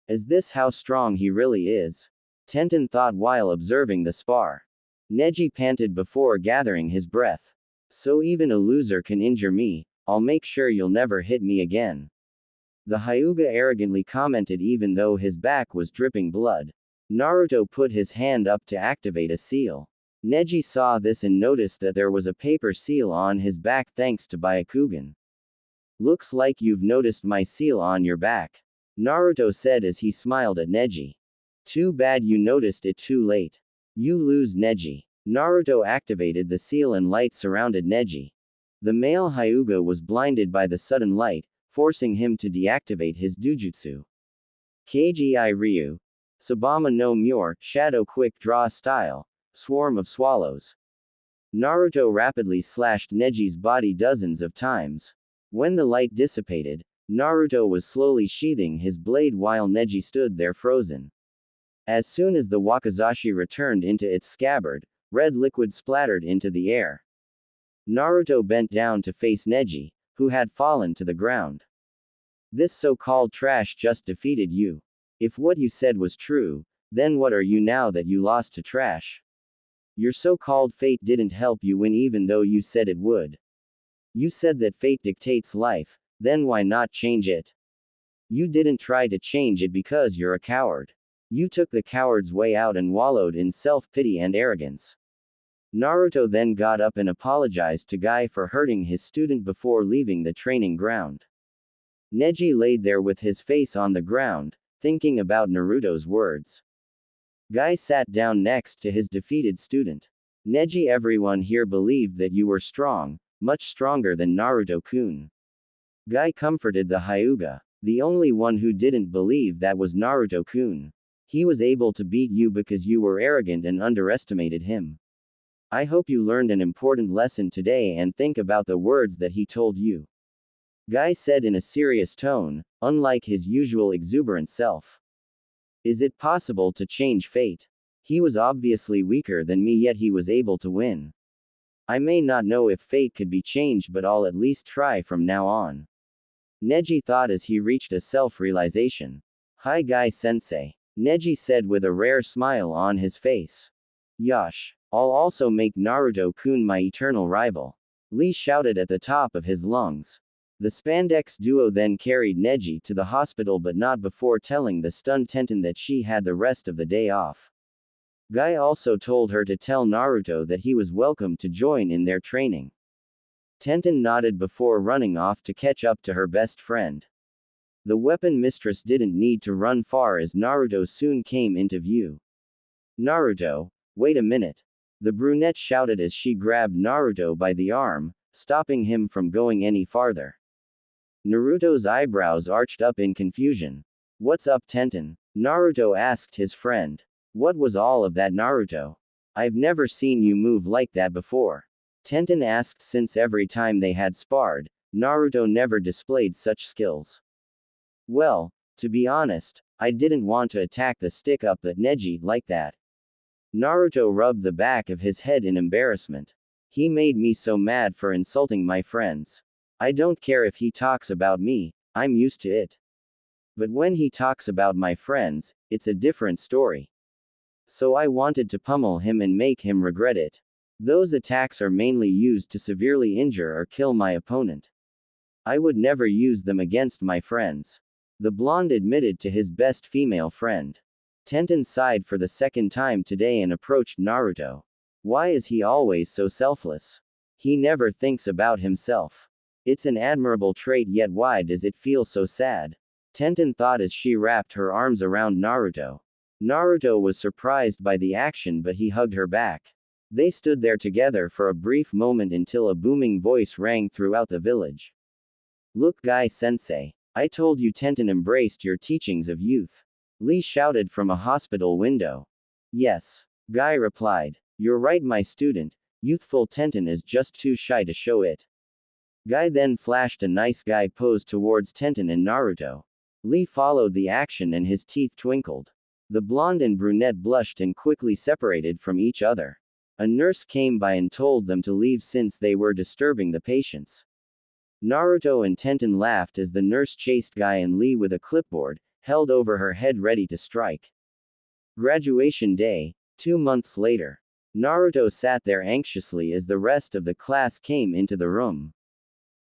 S1: Is this how strong he really is? Tenten thought while observing the spar. Neji panted before gathering his breath. So even a loser can injure me, I'll make sure you'll never hit me again. The Hyuga arrogantly commented even though his back was dripping blood. Naruto put his hand up to activate a seal. Neji saw this and noticed that there was a paper seal on his back thanks to Byakugan. Looks like you've noticed my seal on your back. Naruto said as he smiled at Neji. Too bad you noticed it too late. You lose, Neji. Naruto activated the seal and light surrounded Neji. The male Hyuga was blinded by the sudden light, forcing him to deactivate his Dujutsu. Kgi Ryu. Sabama no Mure, Shadow Quick Draw Style, Swarm of Swallows. Naruto rapidly slashed Neji's body dozens of times. When the light dissipated, Naruto was slowly sheathing his blade while Neji stood there frozen. As soon as the wakizashi returned into its scabbard, red liquid splattered into the air. Naruto bent down to face Neji, who had fallen to the ground. This so-called trash just defeated you. If what you said was true, then what are you now that you lost to trash? Your so-called fate didn't help you win even though you said it would. You said that fate dictates life, then why not change it? You didn't try to change it because you're a coward. You took the coward's way out and wallowed in self-pity and arrogance. Naruto then got up and apologized to Guy for hurting his student before leaving the training ground. Neji laid there with his face on the ground, thinking about Naruto's words. Guy sat down next to his defeated student. Neji, everyone here believed that you were strong, much stronger than Naruto-kun. Guy comforted the Hyuga. The only one who didn't believe that was Naruto-kun. He was able to beat you because you were arrogant and underestimated him. I hope you learned an important lesson today and think about the words that he told you. Guy said in a serious tone, unlike his usual exuberant self. Is it possible to change fate? He was obviously weaker than me yet he was able to win. I may not know if fate could be changed but I'll at least try from now on. Neji thought as he reached a self-realization. Hi Guy-sensei. Neji said with a rare smile on his face. Yosh. I'll also make Naruto-kun my eternal rival. Lee shouted at the top of his lungs. The spandex duo then carried Neji to the hospital but not before telling the stunned Tenten that she had the rest of the day off. Guy also told her to tell Naruto that he was welcome to join in their training. Tenten nodded before running off to catch up to her best friend. The weapon mistress didn't need to run far as Naruto soon came into view. Naruto, wait a minute. The brunette shouted as she grabbed Naruto by the arm, stopping him from going any farther. Naruto's eyebrows arched up in confusion. What's up, Tenten? Naruto asked his friend. What was all of that, Naruto? I've never seen you move like that before. Tenten asked since every time they had sparred, Naruto never displayed such skills. Well, to be honest, I didn't want to attack the stick up the Neji like that. Naruto rubbed the back of his head in embarrassment. He made me so mad for insulting my friends. I don't care if he talks about me, I'm used to it. But when he talks about my friends, it's a different story. So I wanted to pummel him and make him regret it. Those attacks are mainly used to severely injure or kill my opponent. I would never use them against my friends. The blonde admitted to his best female friend. Tenten sighed for the second time today and approached Naruto. Why is he always so selfless? He never thinks about himself. It's an admirable trait, yet why does it feel so sad? Tenten thought as she wrapped her arms around Naruto. Naruto was surprised by the action, but he hugged her back. They stood there together for a brief moment until a booming voice rang throughout the village. Look, Guy-sensei. I told you Tenten embraced your teachings of youth. Lee shouted from a hospital window. Yes. Guy replied. You're right, my student. Youthful Tenten is just too shy to show it. Guy then flashed a nice guy pose towards Tenten and Naruto. Lee followed the action and his teeth twinkled. The blonde and brunette blushed and quickly separated from each other. A nurse came by and told them to leave since they were disturbing the patients. Naruto and Tenten laughed as the nurse chased Guy and Lee with a clipboard, held over her head ready to strike. Graduation day, 2 months later. Naruto sat there anxiously as the rest of the class came into the room.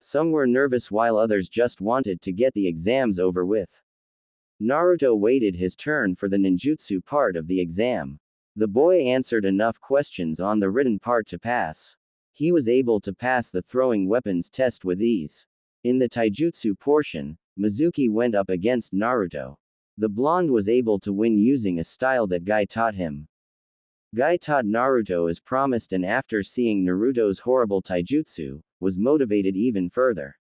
S1: Some were nervous while others just wanted to get the exams over with. Naruto waited his turn for the ninjutsu part of the exam. The boy answered enough questions on the written part to pass. He was able to pass the throwing weapons test with ease. In the taijutsu portion, Mizuki went up against Naruto. The blonde was able to win using a style that Guy taught him. Guy taught Naruto as promised, and after seeing Naruto's horrible taijutsu, was motivated even further.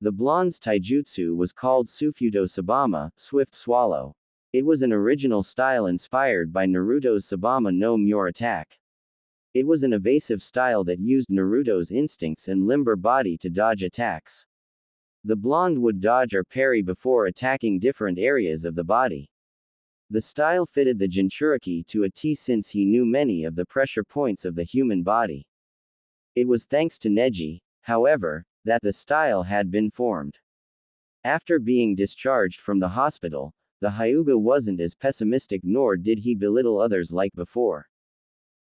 S1: The blonde's taijutsu was called Sufudo Sabama, Swift Swallow. It was an original style inspired by Naruto's Sabama no Mure attack. It was an evasive style that used Naruto's instincts and limber body to dodge attacks. The blonde would dodge or parry before attacking different areas of the body. The style fitted the Jinchuriki to a T since he knew many of the pressure points of the human body. It was thanks to Neji, however, that the style had been formed. After being discharged from the hospital, the Hyuga wasn't as pessimistic, nor did he belittle others like before.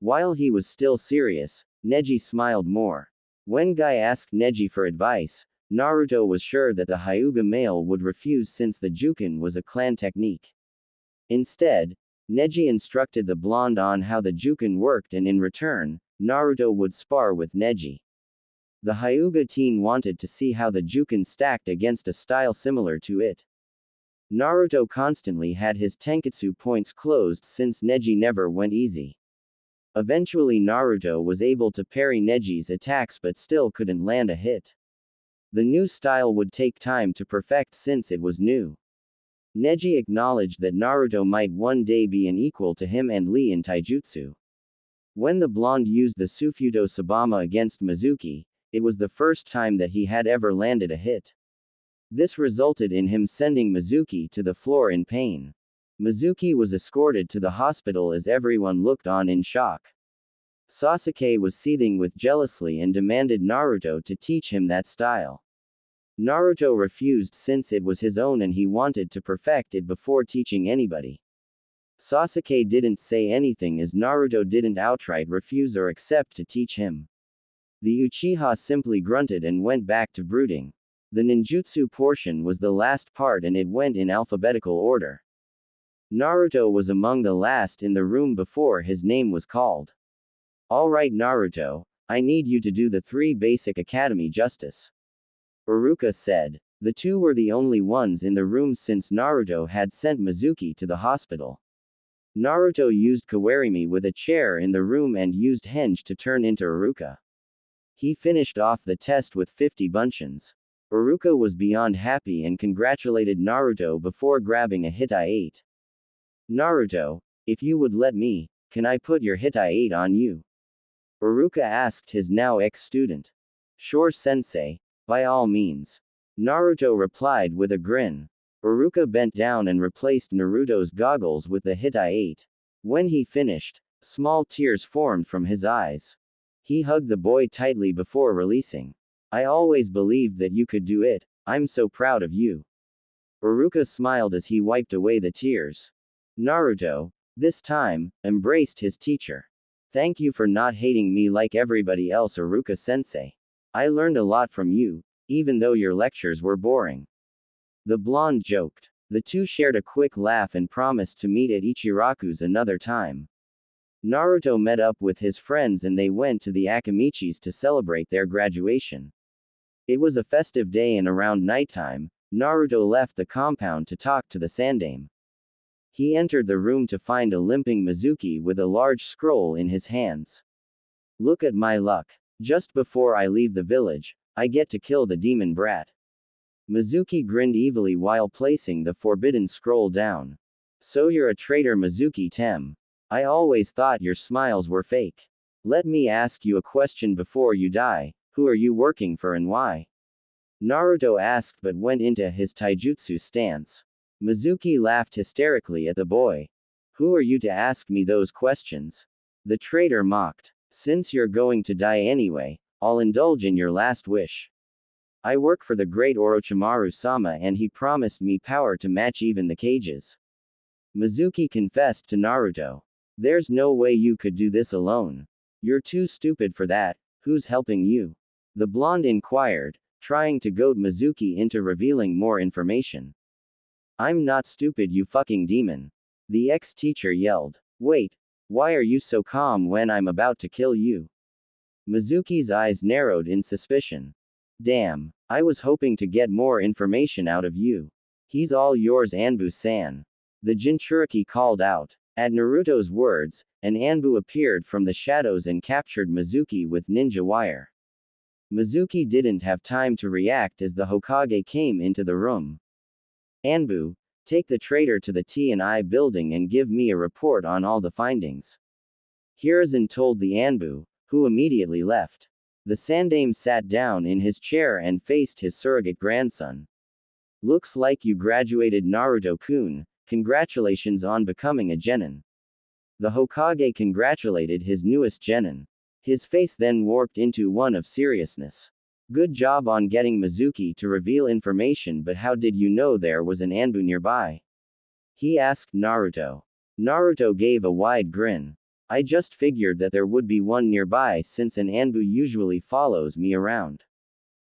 S1: While he was still serious, Neji smiled more. When Guy asked Neji for advice, Naruto was sure that the Hyuga male would refuse since the Juken was a clan technique. Instead, Neji instructed the blonde on how the Juken worked, and in return, Naruto would spar with Neji. The Hyuga teen wanted to see how the Juken stacked against a style similar to it. Naruto constantly had his Tenketsu points closed since Neji never went easy. Eventually Naruto was able to parry Neji's attacks but still couldn't land a hit. The new style would take time to perfect since it was new. Neji acknowledged that Naruto might one day be an equal to him and Lee in taijutsu. When the blonde used the Sufudo Sabama against Mizuki, it was the first time that he had ever landed a hit. This resulted in him sending Mizuki to the floor in pain. Mizuki was escorted to the hospital as everyone looked on in shock. Sasuke was seething with jealousy and demanded Naruto to teach him that style. Naruto refused since it was his own and he wanted to perfect it before teaching anybody. Sasuke didn't say anything as Naruto didn't outright refuse or accept to teach him. The Uchiha simply grunted and went back to brooding. The ninjutsu portion was the last part and it went in alphabetical order. Naruto was among the last in the room before his name was called. Alright Naruto, I need you to do the 3 basic academy justice. Iruka said. The two were the only ones in the room since Naruto had sent Mizuki to the hospital. Naruto used Kawarimi with a chair in the room and used Henge to turn into Iruka. He finished off the test with 50 bunchins. Iruka was beyond happy and congratulated Naruto before grabbing a Hitai 8. Naruto, if you would let me, can I put your Hitai 8 on you? Iruka asked his now ex-student. Sure sensei, by all means. Naruto replied with a grin. Iruka bent down and replaced Naruto's goggles with the Hitai 8. When he finished, small tears formed from his eyes. He hugged the boy tightly before releasing. I always believed that you could do it, I'm so proud of you. Iruka smiled as he wiped away the tears. Naruto, this time, embraced his teacher. Thank you for not hating me like everybody else, Iruka-sensei. I learned a lot from you, even though your lectures were boring. The blonde joked. The two shared a quick laugh and promised to meet at Ichiraku's another time. Naruto met up with his friends and they went to the Akamichis to celebrate their graduation. It was a festive day and around nighttime, Naruto left the compound to talk to the Sandame. He entered the room to find a limping Mizuki with a large scroll in his hands. Look at my luck. Just before I leave the village, I get to kill the demon brat. Mizuki grinned evilly while placing the forbidden scroll down. So you're a traitor, Mizuki-tem. I always thought your smiles were fake. Let me ask you a question before you die, who are you working for and why? Naruto asked but went into his taijutsu stance. Mizuki laughed hysterically at the boy. Who are you to ask me those questions? The traitor mocked. Since you're going to die anyway, I'll indulge in your last wish. I work for the great Orochimaru-sama and he promised me power to match even the cages. Mizuki confessed to Naruto. There's no way you could do this alone. You're too stupid for that, who's helping you? The blonde inquired, trying to goad Mizuki into revealing more information. I'm not stupid, you fucking demon. The ex-teacher yelled. Wait, why are you so calm when I'm about to kill you? Mizuki's eyes narrowed in suspicion. Damn, I was hoping to get more information out of you. He's all yours, Anbu-san. The Jinchuriki called out. At Naruto's words, an Anbu appeared from the shadows and captured Mizuki with ninja wire. Mizuki didn't have time to react as the Hokage came into the room. Anbu, take the traitor to the T&I building and give me a report on all the findings. Hiruzen told the Anbu, who immediately left. The Sandame sat down in his chair and faced his surrogate grandson. Looks like you graduated, Naruto-kun. Congratulations on becoming a genin. The Hokage congratulated his newest genin. His face then warped into one of seriousness. Good job on getting Mizuki to reveal information, but how did you know there was an Anbu nearby? He asked Naruto. Naruto gave a wide grin. I just figured that there would be one nearby since an Anbu usually follows me around.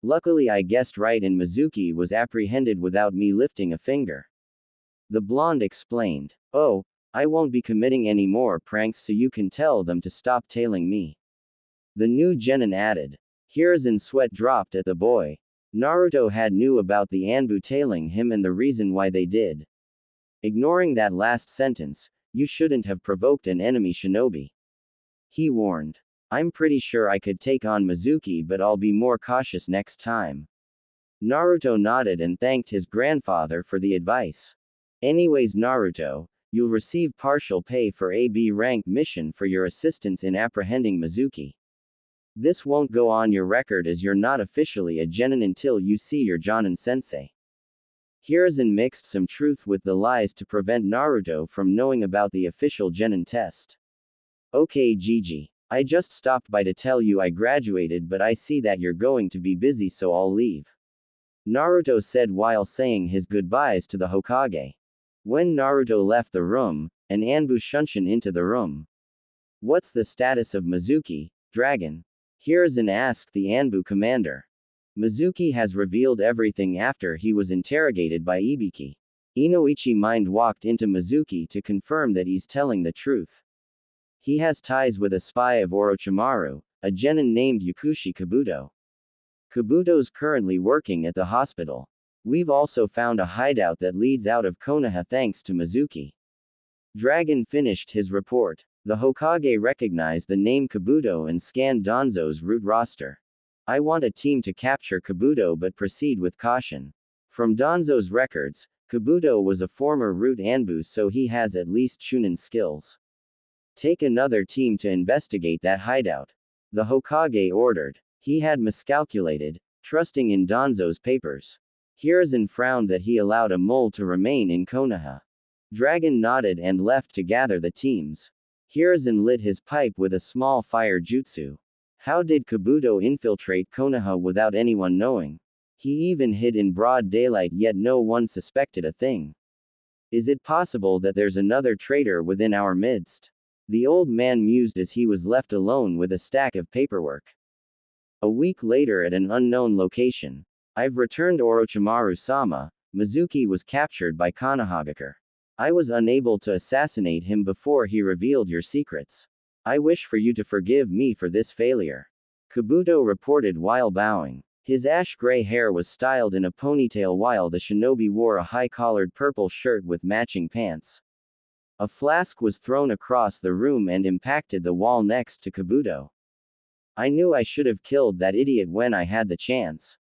S1: Luckily I guessed right and Mizuki was apprehended without me lifting a finger. The blonde explained. Oh, I won't be committing any more pranks so you can tell them to stop tailing me. The new genin added. Hiruzen's sweat dropped at the boy. Naruto had knew about the Anbu tailing him and the reason why they did. Ignoring that last sentence, you shouldn't have provoked an enemy shinobi. He warned. I'm pretty sure I could take on Mizuki, but I'll be more cautious next time. Naruto nodded and thanked his grandfather for the advice. Anyways, Naruto, you'll receive partial pay for a B rank mission for your assistance in apprehending Mizuki. This won't go on your record as you're not officially a genin until you see your Jonin sensei. Hiruzen mixed some truth with the lies to prevent Naruto from knowing about the official genin test. Okay, Gigi. I just stopped by to tell you I graduated, but I see that you're going to be busy, so I'll leave. Naruto said while saying his goodbyes to the Hokage. When Naruto left the room, an Anbu shunshin into the room. What's the status of Mizuki, dragon? Hiruzen asked the Anbu commander. Mizuki has revealed everything after he was interrogated by Ibiki. Inoichi mind-walked into Mizuki to confirm that he's telling the truth. He has ties with a spy of Orochimaru, a genin named Yakushi Kabuto. Kabuto's currently working at the hospital. We've also found a hideout that leads out of Konoha thanks to Mizuki. Dragon finished his report. The Hokage recognized the name Kabuto and scanned Danzo's route roster. I want a team to capture Kabuto but proceed with caution. From Danzo's records, Kabuto was a former root Anbu, so he has at least Chunin skills. Take another team to investigate that hideout. The Hokage ordered. He had miscalculated, trusting in Danzo's papers. Hiruzen frowned that he allowed a mole to remain in Konoha. Dragon nodded and left to gather the teams. Hiruzen lit his pipe with a small fire jutsu. How did Kabuto infiltrate Konoha without anyone knowing? He even hid in broad daylight, yet no one suspected a thing. Is it possible that there's another traitor within our midst? The old man mused as he was left alone with a stack of paperwork. A week later at an unknown location. I've returned Orochimaru-sama. Mizuki was captured by Konohagakure. I was unable to assassinate him before he revealed your secrets. I wish for you to forgive me for this failure. Kabuto reported while bowing. His ash-gray hair was styled in a ponytail while the shinobi wore a high-collared purple shirt with matching pants. A flask was thrown across the room and impacted the wall next to Kabuto. I knew I should have killed that idiot when I had the chance.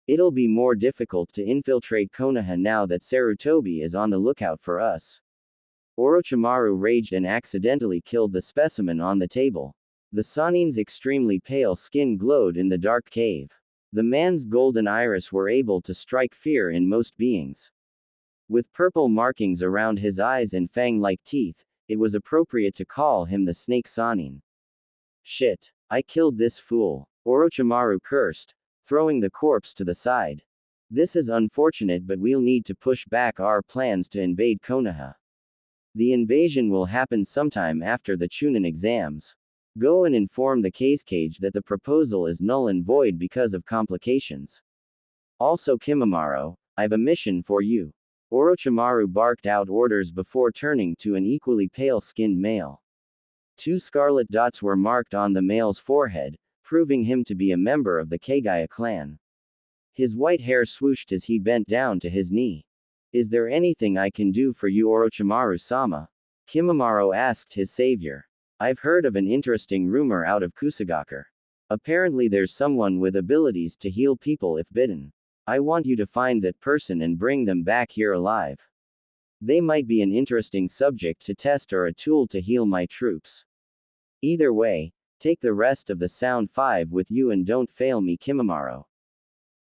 S1: It'll be more difficult to infiltrate Konoha now that Sarutobi is on the lookout for us. Orochimaru raged and accidentally killed the specimen on the table. The Sanin's extremely pale skin glowed in the dark cave. The man's golden iris were able to strike fear in most beings. With purple markings around his eyes and fang-like teeth, it was appropriate to call him the Snake Sanin. Shit. I killed this fool. Orochimaru cursed, throwing the corpse to the side. This is unfortunate, but we'll need to push back our plans to invade Konoha. The invasion will happen sometime after the Chunin exams. Go and inform the Cage that the proposal is null and void because of complications. Also Kimimaro, I've a mission for you. Orochimaru barked out orders before turning to an equally pale-skinned male. 2 scarlet dots were marked on the male's forehead, proving him to be a member of the Kagaya clan. His white hair swooshed as he bent down to his knee. Is there anything I can do for you, Orochimaru-sama? Kimimaro asked his savior. I've heard of an interesting rumor out of Kusagakure. Apparently there's someone with abilities to heal people if bitten. I want you to find that person and bring them back here alive. They might be an interesting subject to test or a tool to heal my troops. Either way, take the rest of the Sound 5 with you and don't fail me, Kimimaro.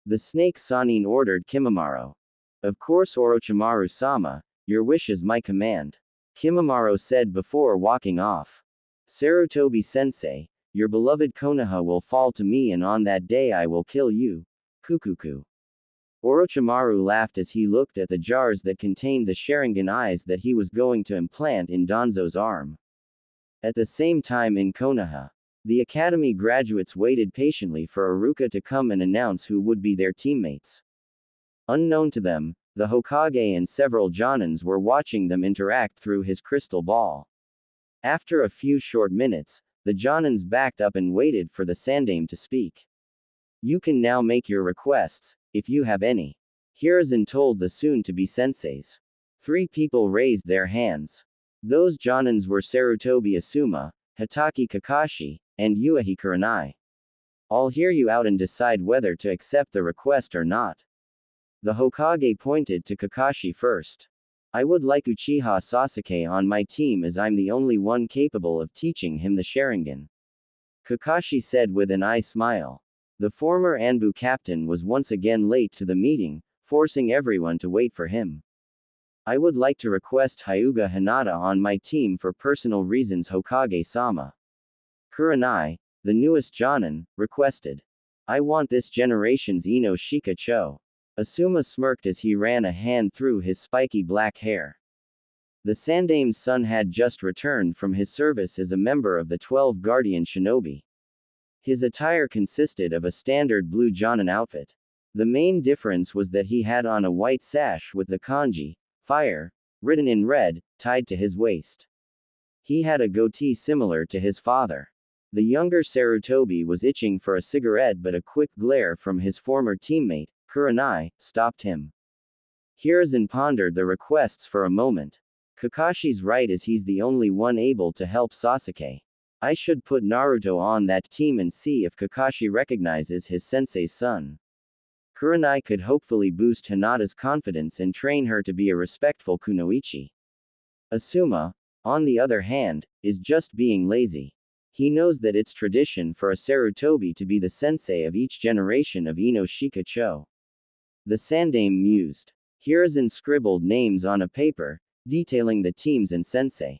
S1: The Snake Sanin ordered Kimimaro. Of course, Orochimaru-sama, your wish is my command. Kimimaro said before walking off. Sarutobi-sensei, your beloved Konoha will fall to me, and on that day I will kill you. Kukuku. Orochimaru laughed as he looked at the jars that contained the Sharingan eyes that he was going to implant in Danzo's arm. At the same time in Konoha, the academy graduates waited patiently for Iruka to come and announce who would be their teammates. Unknown to them, the Hokage and several Jonins were watching them interact through his crystal ball. After a few short minutes, the Jonins backed up and waited for the Sandaime to speak. You can now make your requests, if you have any. Hiruzen told the soon-to-be senseis. 3 people raised their hands. Those Jonins were Sarutobi Asuma, Hatake Kakashi, and Uehi Kurenai. I'll hear you out and decide whether to accept the request or not. The Hokage pointed to Kakashi first. I would like Uchiha Sasuke on my team as I'm the only one capable of teaching him the Sharingan. Kakashi said with an eye smile. The former Anbu captain was once again late to the meeting, forcing everyone to wait for him. I would like to request Hyuga Hinata on my team for personal reasons, Hokage-sama. Kurenai, the newest Jonin, requested. I want this generation's Ino Shika Cho. Asuma smirked as he ran a hand through his spiky black hair. The Sandaime's son had just returned from his service as a member of the 12 Guardian Shinobi. His attire consisted of a standard blue Jonin outfit. The main difference was that he had on a white sash with the kanji, Fire, written in red, tied to his waist. He had a goatee similar to his father. The younger Sarutobi was itching for a cigarette, but a quick glare from his former teammate, Kurenai, stopped him. Hiruzen pondered the requests for a moment. Kakashi's right, as he's the only one able to help Sasuke. I should put Naruto on that team and see if Kakashi recognizes his sensei's son. Kurenai could hopefully boost Hinata's confidence and train her to be a respectful kunoichi. Asuma, on the other hand, is just being lazy. He knows that it's tradition for a Sarutobi to be the sensei of each generation of Ino Shikacho. The Sandaime mused. Hiruzen scribbled names on a paper, detailing the teams and sensei.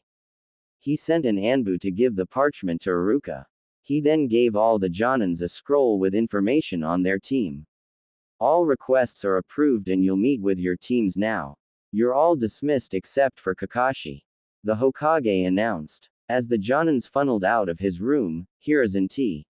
S1: He sent an Anbu to give the parchment to Iruka. He then gave all the Jonins a scroll with information on their team. All requests are approved and you'll meet with your teams now. You're all dismissed except for Kakashi. The Hokage announced. As the Jonins funneled out of his room, Hiruzen T.